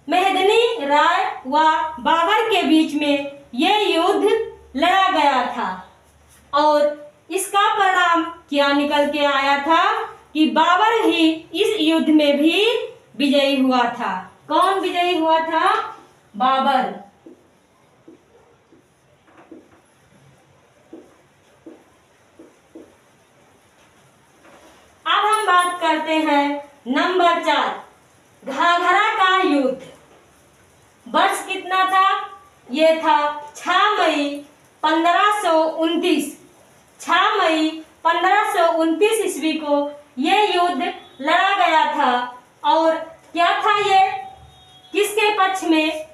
मेहदनी राय व बाबर के बीच में यह युद्ध लड़ा गया था। और इसका परिणाम क्या निकल के आया था कि बाबर ही इस युद्ध में भी विजयी हुआ था। कौन विजयी हुआ था? बाबर। अब हम बात करते हैं नंबर 4, घाघरा का युद्ध। वर्ष कितना था? ये था 6 मई 1529। 6 मई 1529 ईस्वी को यह युद्ध लड़ा गया था। और क्या था ये? किसके पक्ष में?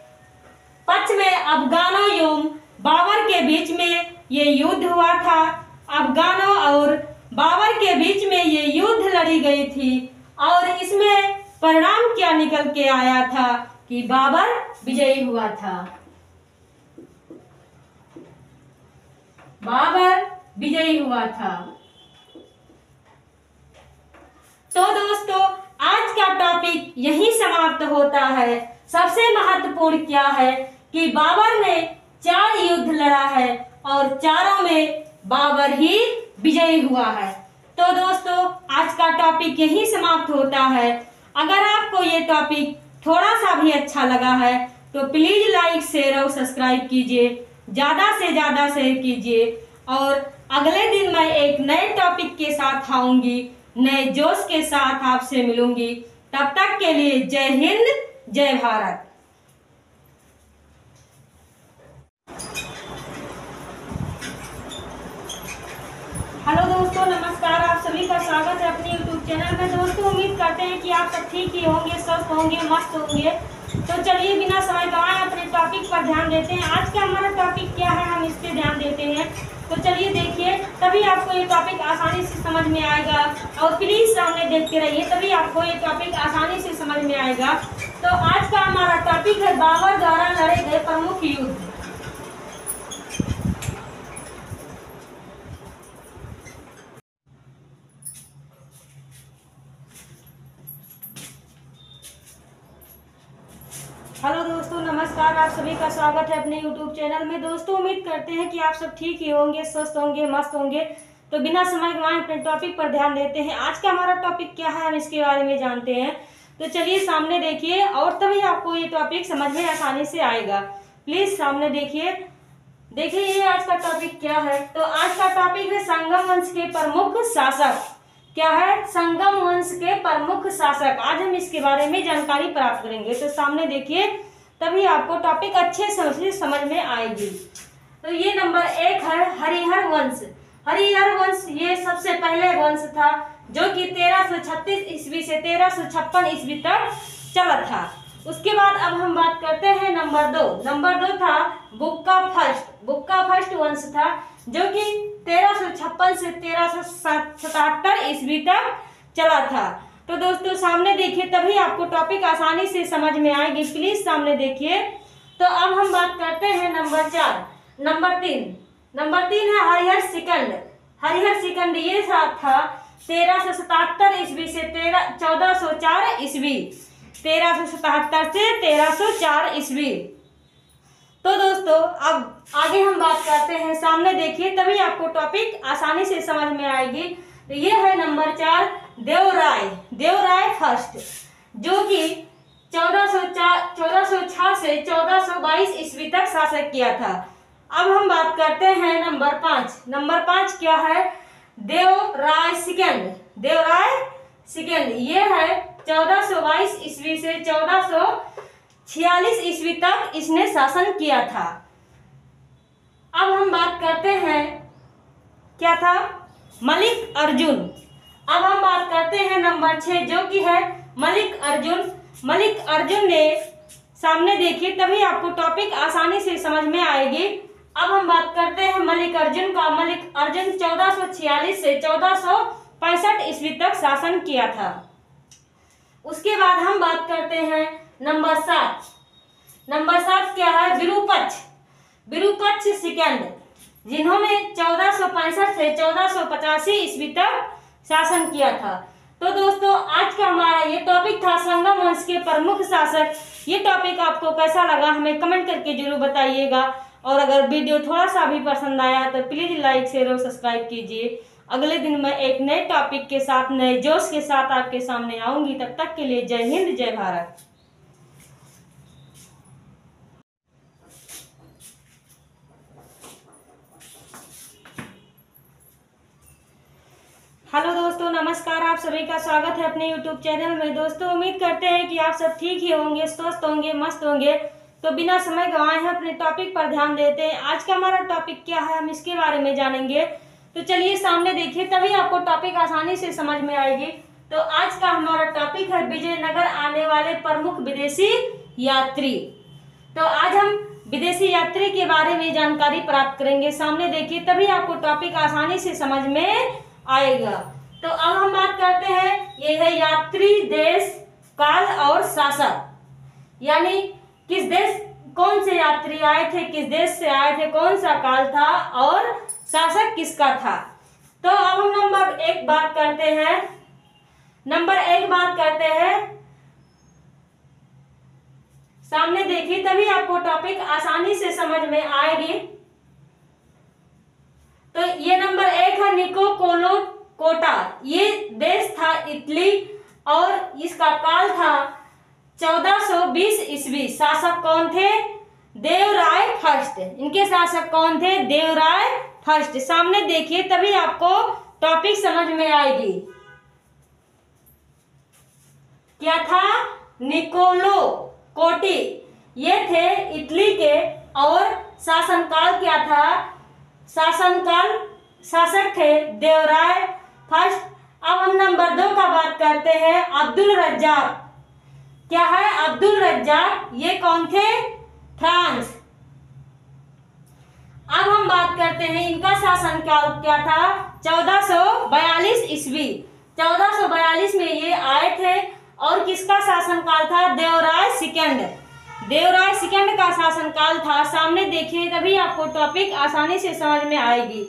पक्ष में अफगानों एवं बाबर के बीच में ये युद्ध हुआ था। अफगानों और बाबर के बीच में ये युद्ध लड़ी गई थी और इसमें परिणाम क्या निकल के आया था कि बाबर विजयी हुआ था। बाबर विजयी हुआ था। तो दोस्तों आज का टॉपिक यही समाप्त होता है। सबसे महत्वपूर्ण क्या है कि बाबर ने 4 युद्ध लड़ा है और चारों में बाबर ही विजयी हुआ है। तो दोस्तों आज का टॉपिक यही समाप्त होता है। अगर आपको ये टॉपिक थोड़ा सा भी अच्छा लगा है तो प्लीज लाइक शेयर और सब्सक्राइब कीजिए, ज्यादा से ज्यादा शेयर कीजिए और अगले दिन मैं एक नए टॉपिक के साथ आऊंगी, नए जोश के साथ आपसे मिलूंगी। तब तक के लिए जय हिंद, जय भारत। हेलो दोस्तों, नमस्कार। आप सभी का स्वागत है अपने YouTube चैनल में। दोस्तों उम्मीद करते हैं कि आप सब ठीक ही होंगे, स्वस्थ होंगे, मस्त होंगे। तो चलिए बिना समय गवाए अपने टॉपिक पर ध्यान देते हैं। आज का हमारा टॉपिक क्या है, हम इस पे ध्यान देते हैं। तो चलिए देखिए, तभी आपको ये टॉपिक आसानी से समझ में आएगा और प्लीज सामने देखते रहिए, तभी आपको ये टॉपिक आसानी से समझ में आएगा। तो आज का हमारा टॉपिक है बाबर द्वारा लड़े गए प्रमुख युद्ध। हेलो दोस्तों, नमस्कार। आप सभी का स्वागत है अपने YouTube चैनल में। दोस्तों उम्मीद करते हैं कि आप सब ठीक ही होंगे, स्वस्थ होंगे, मस्त होंगे। तो बिना समय गंवाए अपने टॉपिक पर ध्यान देते हैं। आज का हमारा टॉपिक क्या है, हम इसके बारे में जानते हैं। तो चलिए सामने देखिए और तभी आपको ये टॉपिक समझ में आसानी से आएगा। प्लीज सामने देखिए। देखिए ये आज का टॉपिक क्या है। तो आज का टॉपिक है संगम वंश के प्रमुख शासक। क्या है? संगम वंश के प्रमुख शासक। आज हम इसके बारे में जानकारी प्राप्त करेंगे। तो सामने देखिए, तभी आपको टॉपिक अच्छे से समझ में आएगी। तो ये नंबर 1 है हरिहर वंश। हरिहर वंश ये सबसे पहले वंश था जो कि 1336 ईस्वी से 1356 ईस्वी तक चला था। उसके बाद अब हम बात करते हैं नंबर 2। नंबर 2 था बुक्का फर्स्ट। बुक्का फर्स्ट वंश था जो कि 1356 से 1377 ईस्वी तक चला था। तो दोस्तों सामने देखिए, तभी आपको टॉपिक आसानी से समझ में आएगी। प्लीज सामने देखिए। तो अब हम बात करते हैं नंबर 4। नंबर 3 है हरिहर सिकंद। हरिहर सिकंद ये था 1377 ईस्वी से 1404 ईस्वी। 1377 से 1304 ईस्वी। तो दोस्तों अब आगे हम बात करते हैं। सामने देखिए, तभी आपको टॉपिक आसानी से समझ में आएगी। तो ये है नंबर 4 देवराय फर्स्ट, जो कि 1406 से 1422 ईस्वी तक शासन किया था। अब हम बात करते हैं नंबर 5। नंबर 5 क्या है? देवराय सेकंड ये है 1422 ईस्वी से 1446 ईस्वी तक इसने शासन किया था। अब हम बात करते हैं क्या था? मलिक अर्जुन। अब हम बात करते हैं नंबर 6 जो कि है मलिक अर्जुन। मलिक अर्जुन ने, सामने देखिए, तभी आपको टॉपिक आसानी से समझ में आएगी। अब हम बात करते हैं मलिक अर्जुन का। मलिक अर्जुन 1446 से 1465 ईस्वी तक शासन किया था। उसके बाद हम बात करते हैं नंबर 7। नंबर 7 क्या है? विरूपक्ष सेकंड, जिन्होंने 1465 से 1485 ईस्वी तक शासन किया था। तो दोस्तों आज का हमारा ये टॉपिक था संगम वंश के प्रमुख शासक। ये टॉपिक आपको कैसा लगा हमें कमेंट करके जरूर बताइएगा और अगर वीडियो थोड़ा सा भी पसंद आया तो प्लीज लाइक शेयर और सब्सक्राइब कीजिए। अगले दिन मैं एक नए टॉपिक के साथ, नए जोश के साथ आपके सामने आऊंगी। तब तक के लिए जय हिंद, जय भारत। हेलो दोस्तों, नमस्कार। आप सभी का स्वागत है अपने YouTube चैनल में। दोस्तों उम्मीद करते हैं कि आप सब ठीक ही होंगे, स्वस्थ होंगे, मस्त होंगे। तो बिना समय गंवाए हैं अपने टॉपिक पर ध्यान देते हैं। आज का हमारा टॉपिक क्या है, हम इसके बारे में जानेंगे। तो चलिए सामने देखिए, तभी आपको टॉपिक आसानी से समझ में आएगी। तो आज का हमारा टॉपिक है विजयनगर आने वाले प्रमुख विदेशी यात्री। तो आज हम विदेशी यात्री के बारे में जानकारी प्राप्त करेंगे। सामने देखिए तभी आपको टॉपिक आसानी से समझ में आएगा। तो अब हम बात करते हैं, ये है यात्री, देश, काल और शासक, यानी किस देश, कौन से यात्री आए थे, किस देश से आए थे, कौन सा काल था और शासक किसका था। तो अब हम नंबर एक बात करते हैं, सामने देखिए तभी आपको टॉपिक आसानी से समझ में आएगी। तो ये नंबर एक है निको कोलो कोटा, ये देश था इटली और इसका काल था 1420 ईस्वी। शासक कौन थे? देवराय फर्स्ट। इनके शासक कौन थे? देवराय फर्स्ट। सामने देखिए तभी आपको टॉपिक समझ में आएगी। क्या था? निकोलो कोटी, ये थे इटली के और शासनकाल क्या था? शासक थे देवराय फर्स्ट। अब हम नंबर 2 का बात करते हैं, अब्दुल रज्जाक। क्या है? अब्दुल रज्जाक, ये कौन थे? फ्रांस। अब हम बात करते हैं इनका शासनकाल क्या था? 1442 ईस्वी। 1442 में ये आए थे और किसका शासनकाल था? देवराय सेकंड। देवराय सेकंड का शासनकाल था। सामने देखिए तभी आपको टॉपिक आसानी से समझ में आएगी।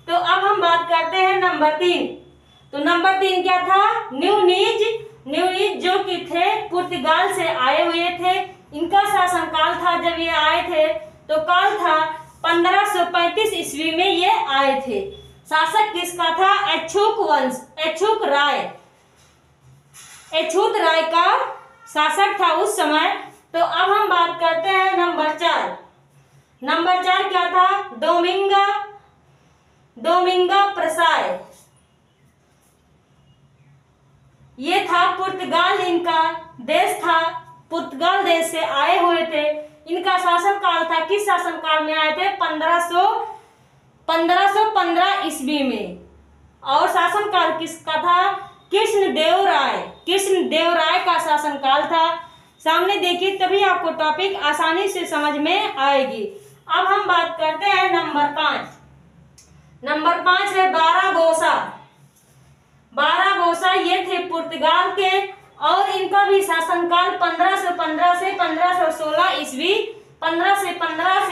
तो अब हम बात करते हैं नंबर 3। तो नंबर 3 क्या था? न्यूनीज जो कि थे पुर्तगाल से आए हुए थे। इनका शासनकाल था, जब ये आए थे तो काल था 1535 ईस्वी में ये आए थे। शासक किसका था? अछूत राय का शासक था उस समय। तो अब हम बात करते हैं नंबर 4। नंबर 4 क्या था? डोमिंगा प्रसाय, ये था पुर्तगाल, इनका देश था, पुर्तगाल देश से आए हुए थे। इनका शासनकाल था, किस शासनकाल में आए थे? 1515 ईस्वी में। और शासनकाल किसका था? कृष्णदेव राय का शासनकाल था। सामने देखिए तभी आपको टॉपिक आसानी से समझ में आएगी। अब हम बात करते हैं नंबर 5। नंबर 5 है बाराबोसा, ये थे पुर्तगाल के और इनका भी शासनकाल 1515 से 1516 ईस्वी, 15 से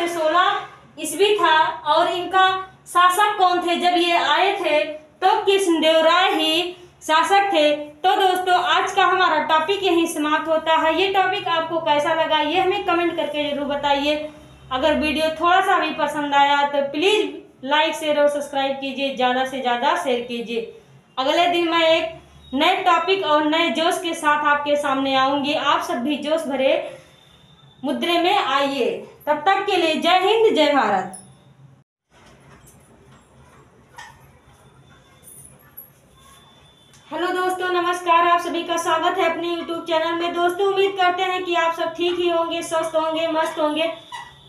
16 ईस्वी था। और इनका शासक कौन थे जब ये आए थे? तो कृष्णदेव राय ही शासक थे। तो दोस्तों आज का हमारा टॉपिक यहीं समाप्त होता है। ये टॉपिक आपको कैसा लगा ये हमें कमेंट करके जरूर बताइए। अगर वीडियो थोड़ा सा भी पसंद आया तो प्लीज लाइक, शेयर और सब्सक्राइब कीजिए, ज़्यादा से ज़्यादा शेयर कीजिए। अगले दिन मैं एक नए टॉपिक और नए जोश के साथ आपके सामने आऊंगी। आप सब भी जोश भरे मुद्रे में आइए। तब तक के लिए जय हिंद, जय भारत। हेलो दोस्तों, नमस्कार। आप सभी का स्वागत है अपने YouTube चैनल में। दोस्तों उम्मीद करते हैं कि आप सब ठीक ही होंगे, स्वस्थ होंगे, मस्त होंगे।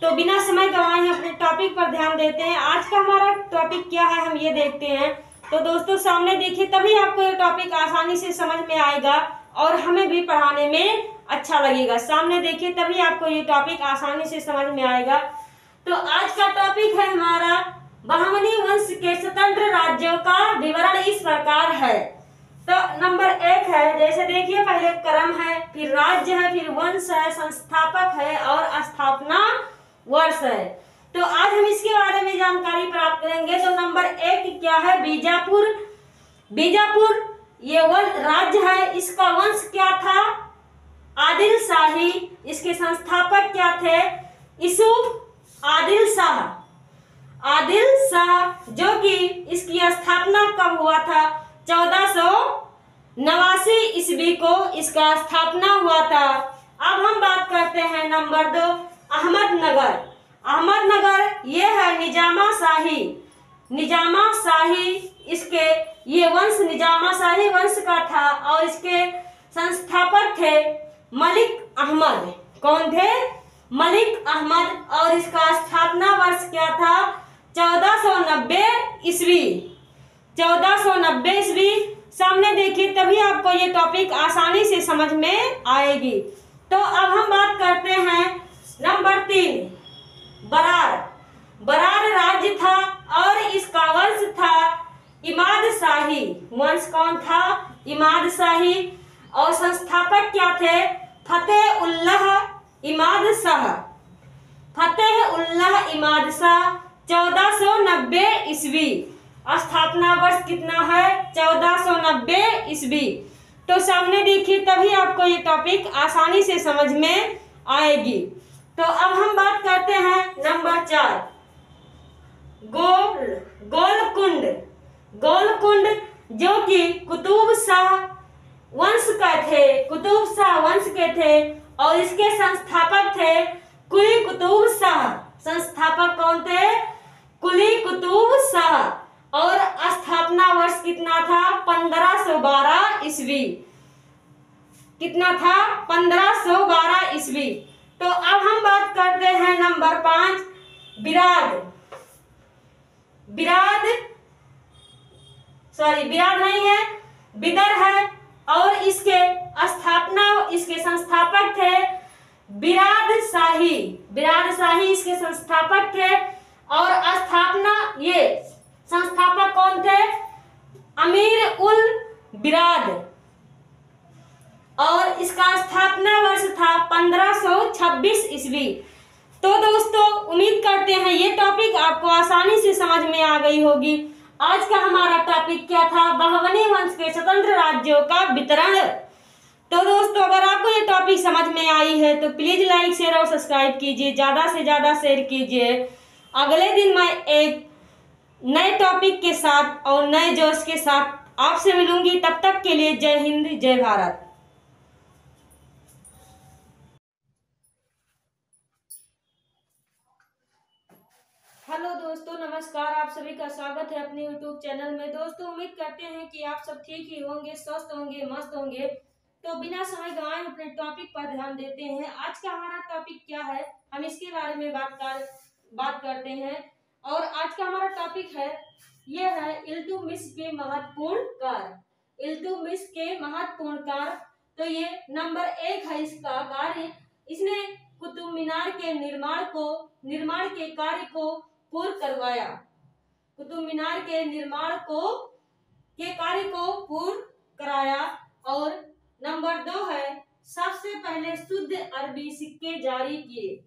तो बिना समय गंवाए अपने टॉपिक पर ध्यान देते हैं। आज का हमारा टॉपिक क्या है हम ये देखते हैं। तो दोस्तों सामने देखिए तभी आपको ये टॉपिक आसानी से समझ में आएगा और हमें भी पढ़ाने में अच्छा लगेगा। सामने देखिए तभी आपको ये टॉपिक आसानी से समझ में आएगा। तो आज का टॉपिक है हमारा बहमनी वंश के स्वतंत्र राज्यों का विवरण इस प्रकार है। तो नंबर 1 है, जैसे देखिए पहले क्रम है, फिर राज्य है, फिर वंश है, संस्थापक है और स्थापना वर्ष है। तो आज हम इसके बारे में जानकारी प्राप्त करेंगे। तो नंबर 1 क्या है? बीजापुर ये राज्य है। इसका वंश क्या था? आदिल शाही। इसके संस्थापक क्या थे? यूसुफ आदिल शाह, जो कि इसकी स्थापना कब हुआ था? 1489 ईस्वी को इसका स्थापना हुआ था। अब हम बात करते हैं नंबर 2 अहमदनगर, ये है निजामा शाही, इसके ये वंश निजामा शाही वंश का था और इसके संस्थापक थे मलिक अहमद। कौन थे? मलिक अहमद। और इसका स्थापना वर्ष क्या था? 1490 ईस्वी। सामने देखिए तभी आपको ये टॉपिक आसानी से समझ में आएगी। तो अब हम बात करते हैं नंबर 3। बरार। बरार राज्य था और इसका वंश था इमाद शाही। वंश कौन था? इमाद शाही। और संस्थापक क्या थे? फतेह उल्लाह इमाद शाह। फतेह उल्लाह इमाद शाह 1490 ईस्वी। स्थापना वर्ष कितना है? 1490 ईस्वी। तो सामने देखिए, तभी आपको ये टॉपिक आसानी से समझ में आएगी। तो अब हम बात करते हैं नंबर 4, गोलकुंड। गोलकुंड जो कि कुतुब शाह वंश का थे, कुतुब शाह वंश के थे और इसके संस्थापक थे कुली कुतुब शाह। संस्थापक कौन थे? कुली कुतुब शाह। और स्थापना वर्ष कितना था? 1512 ईस्वी। कितना था? 1512 ईस्वी। तो अब हम बात करते हैं नंबर 5, बिराद। बिराद नहीं है, बिदर है और इसके संस्थापक थे बिराद शाही। बिराद शाही इसके संस्थापक थे और ये संस्थापक कौन थे? अमीर उल बिराद। और इसका स्थापना वर्ष था 1526 ईस्वी। तो दोस्तों, उम्मीद करते हैं ये टॉपिक आपको आसानी से समझ में आ गई होगी। आज का हमारा टॉपिक क्या था? बहमनी वंश के स्वतंत्र राज्यों का वितरण। तो दोस्तों, अगर आपको ये टॉपिक समझ में आई है तो प्लीज लाइक, शेयर और सब्सक्राइब कीजिए, ज्यादा से ज्यादा शेयर कीजिए। अगले दिन मैं एक नए टॉपिक के साथ और नए जोश के साथ आपसे मिलूंगी। तब तक के लिए जय हिंद, जय भारत। हेलो दोस्तों, नमस्कार। आप सभी का स्वागत है अपने YouTube चैनल में। दोस्तों, उम्मीद करते हैं कि आप सब ठीक ही होंगे, स्वस्थ होंगे, मस्त होंगे। तो बिना समय गंवाए अपने टॉपिक पर ध्यान देते हैं। आज का हमारा टॉपिक क्या है, हम इसके बारे में बात करते हैं। और आज का हमारा टॉपिक है, ये है इल्तुतमिश के महत्वपूर्ण कार्य। इल्तुतमिश के महत्वपूर्ण कार्य। तो ये नंबर 1 है इसका कार्य। इसने कुतुब मीनार के निर्माण के कार्य को पूर्ण करवाया। कुतुब मीनार के कार्य को पूर्ण कराया। और नंबर 2 है, सबसे पहले शुद्ध अरबी सिक्के जारी किए।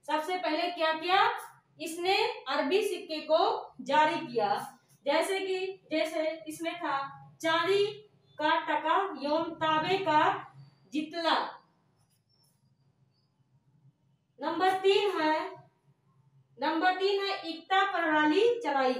सबसे पहले क्या किया? इसने अरबी सिक्के को जारी किया। जैसे इसमें था चांदी का टका एवं तांबे का जितला। नंबर 3 है इक्ता प्रणाली चलाई।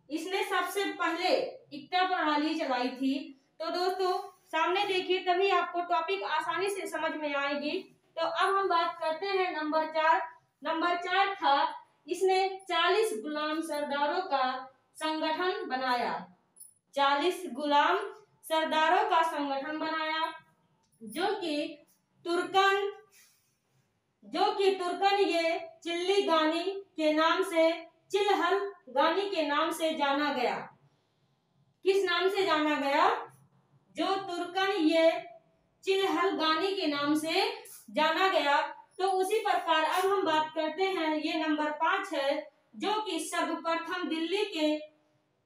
इसने सबसे पहले इक्ता प्रणाली चलाई थी। तो दोस्तों, सामने देखिए, तभी आपको टॉपिक आसानी से समझ में आएगी। तो अब हम बात करते हैं नंबर 4। नंबर 4 था, इसने 40 गुलाम सरदारों का संगठन बनाया। 40 गुलाम सरदारों का संगठन बनाया जो कि तुर्कन ये चिल्हल गानी के नाम से जाना गया। किस नाम से जाना गया? जो तुर्कन ये चिल्हल गानी के नाम से जाना गया। तो उसी प्रकार अब हम बात करते हैं, ये नंबर 5 है, जो कि सर्वप्रथम दिल्ली के,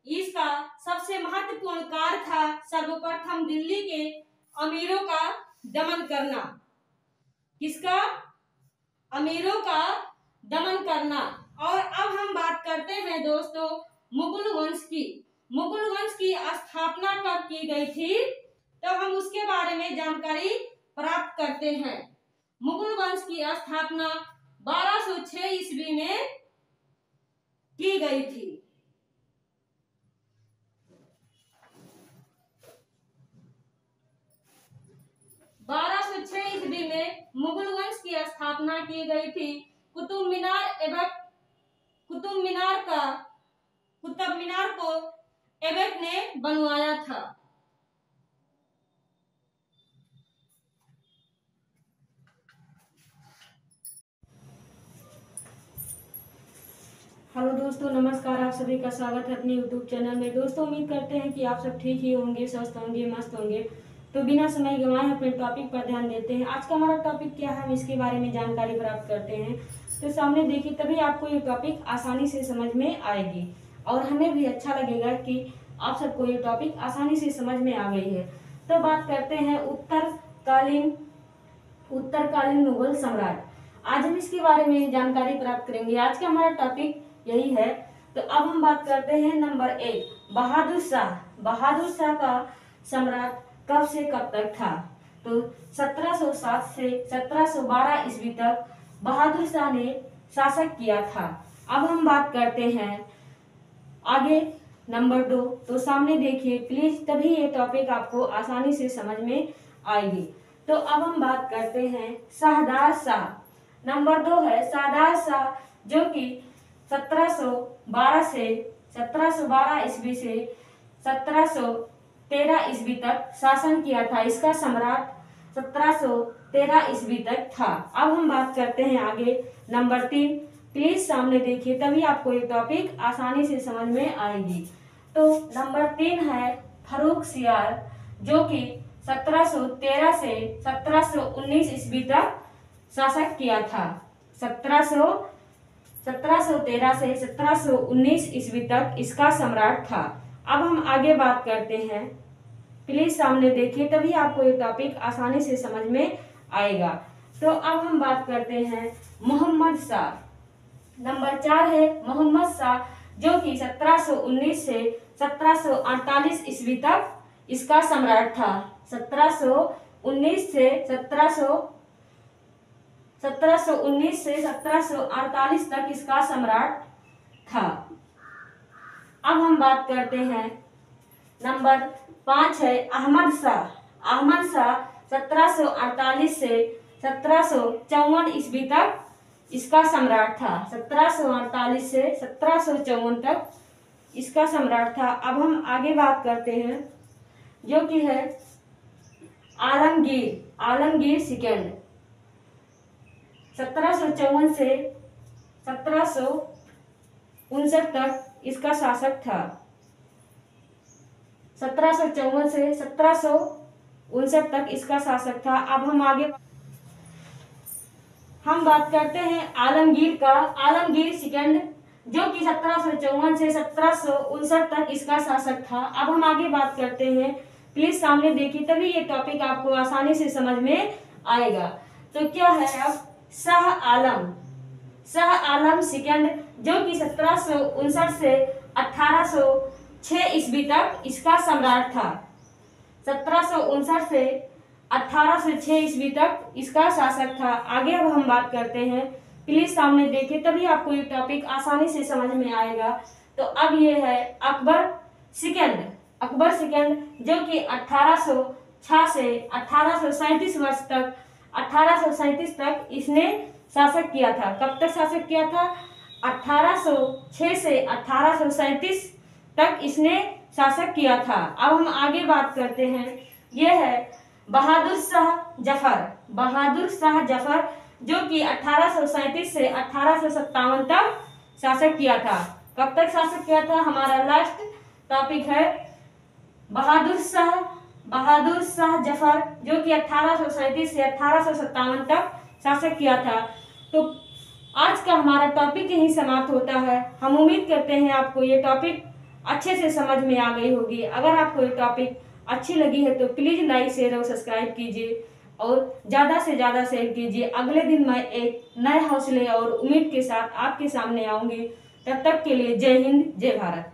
इसका सबसे महत्वपूर्ण कार्य था सर्वप्रथम दिल्ली के अमीरों का दमन करना। किसका? अमीरों का दमन करना। और अब हम बात करते हैं दोस्तों मुगल वंश की। मुगल वंश की स्थापना कब की गई थी? तो हम उसके बारे में जानकारी प्राप्त करते हैं। मुगल वंश की स्थापना 1206 ईस्वी में की गई थी। 1206 ईस्वी में मुगल वंश की स्थापना की गई थी। कुतुब मीनार को ऐबक ने बनवाया था। हेलो दोस्तों, नमस्कार। आप सभी का स्वागत है अपने YouTube चैनल में। दोस्तों, उम्मीद करते हैं कि आप सब ठीक ही होंगे, स्वस्थ होंगे, मस्त होंगे। तो बिना समय गंवाए अपने टॉपिक पर ध्यान देते हैं। आज का हमारा टॉपिक क्या है, हम इसके बारे में जानकारी प्राप्त करते हैं। तो सामने देखिए, तभी आपको ये टॉपिक आसानी से समझ में आएगी और हमें भी अच्छा लगेगा कि आप सबको ये टॉपिक आसानी से समझ में आ गई है। तो बात करते हैं उत्तरकालीन मुगल सम्राट। आज हम इसके बारे में जानकारी प्राप्त करेंगे। आज का हमारा टॉपिक यही है। तो अब हम बात करते हैं नंबर 1, बहादुर शाह। बहादुर शाह का सम्राट कब से कब तक था? तो 1707 से 1712 ईस्वी तक बहादुर शाह ने शासक किया था। अब हम बात करते हैं आगे नंबर 2। तो सामने देखिए प्लीज, तभी ये टॉपिक आपको आसानी से समझ में आएगी। तो अब हम बात करते हैं शाहदार शाह। नंबर 2 है शाहदार शाह, जो कि 1712 से 1712 ईस्वी से 1713 ईस्वी तक शासन किया था। इसका सम्राट 1713 ईस्वी तक था। अब हम बात करते हैं आगे नंबर 3। प्लीज सामने देखिए, तभी आपको ये टॉपिक आसानी से समझ में आएगी। तो नंबर 3 है फर्रुखसियार, जो कि 1713 से 1719 ईस्वी तक शासक किया था। 1713 से 1719 ईस्वी तक इसका सम्राट था। अब हम आगे बात करते हैं। प्लीज सामने देखिए, तभी आपको ये टॉपिक आसानी से समझ में आएगा। तो अब हम बात करते हैं मोहम्मद शाह। नंबर 4 है मोहम्मद शाह, जो कि 1719 से 1748 ईस्वी तक इसका सम्राट था। 1719 से 1748 तक इसका सम्राट था। अब हम बात करते हैं नंबर 5 है अहमद शाह। अहमद शाह 1748 से 1754 ईस्वी तक इसका सम्राट था। 1748 से 1754 तक इसका सम्राट था। अब हम आगे बात करते हैं, जो कि है आलमगीर सेकंड। 1754 से 1759 तक इसका शासक था। 1754 से 1759 तक इसका शासक था। अब हम बात करते हैं आलमगीर सेकंड, जो कि 1754 से 1759 तक इसका शासक था। अब हम आगे बात करते हैं। प्लीज सामने देखिए, तभी ये टॉपिक आपको आसानी से समझ में आएगा। तो क्या है अब शाह आलम सेकंड, जो कि 1759 से 1806 ईस्वी तक इसका सम्राट था। 1759 से 1806 ईस्वी तक इसका शासक था। आगे अब हम बात करते हैं। प्लीज सामने देखिए, तभी आपको ये टॉपिक आसानी से समझ में आएगा। तो अब ये है अकबर सेकंड, जो कि 1806 से 1837 वर्ष तक 1837 तक इसने शासक किया था। कब तक शासक किया था? 1806 से 1837 तक इसने शासक किया था। अब हम आगे बात करते हैं। यह है बहादुर शाह जफर, जो कि 1837 से 1857 तक शासक किया था। कब तक शासक किया था? हमारा लास्ट टॉपिक है बहादुर शाह जफर, जो कि 1837 से 1857 तक शासक किया था। तो आज का हमारा टॉपिक यही समाप्त होता है। हम उम्मीद करते हैं आपको ये टॉपिक अच्छे से समझ में आ गई होगी। अगर आपको ये टॉपिक अच्छी लगी है तो प्लीज लाइक, शेयर और सब्सक्राइब कीजिए और ज्यादा से ज्यादा शेयर कीजिए। अगले दिन मैं एक नए हौसले और उम्मीद के साथ आपके सामने आऊंगी। तब तक के लिए जय हिंद, जय भारत।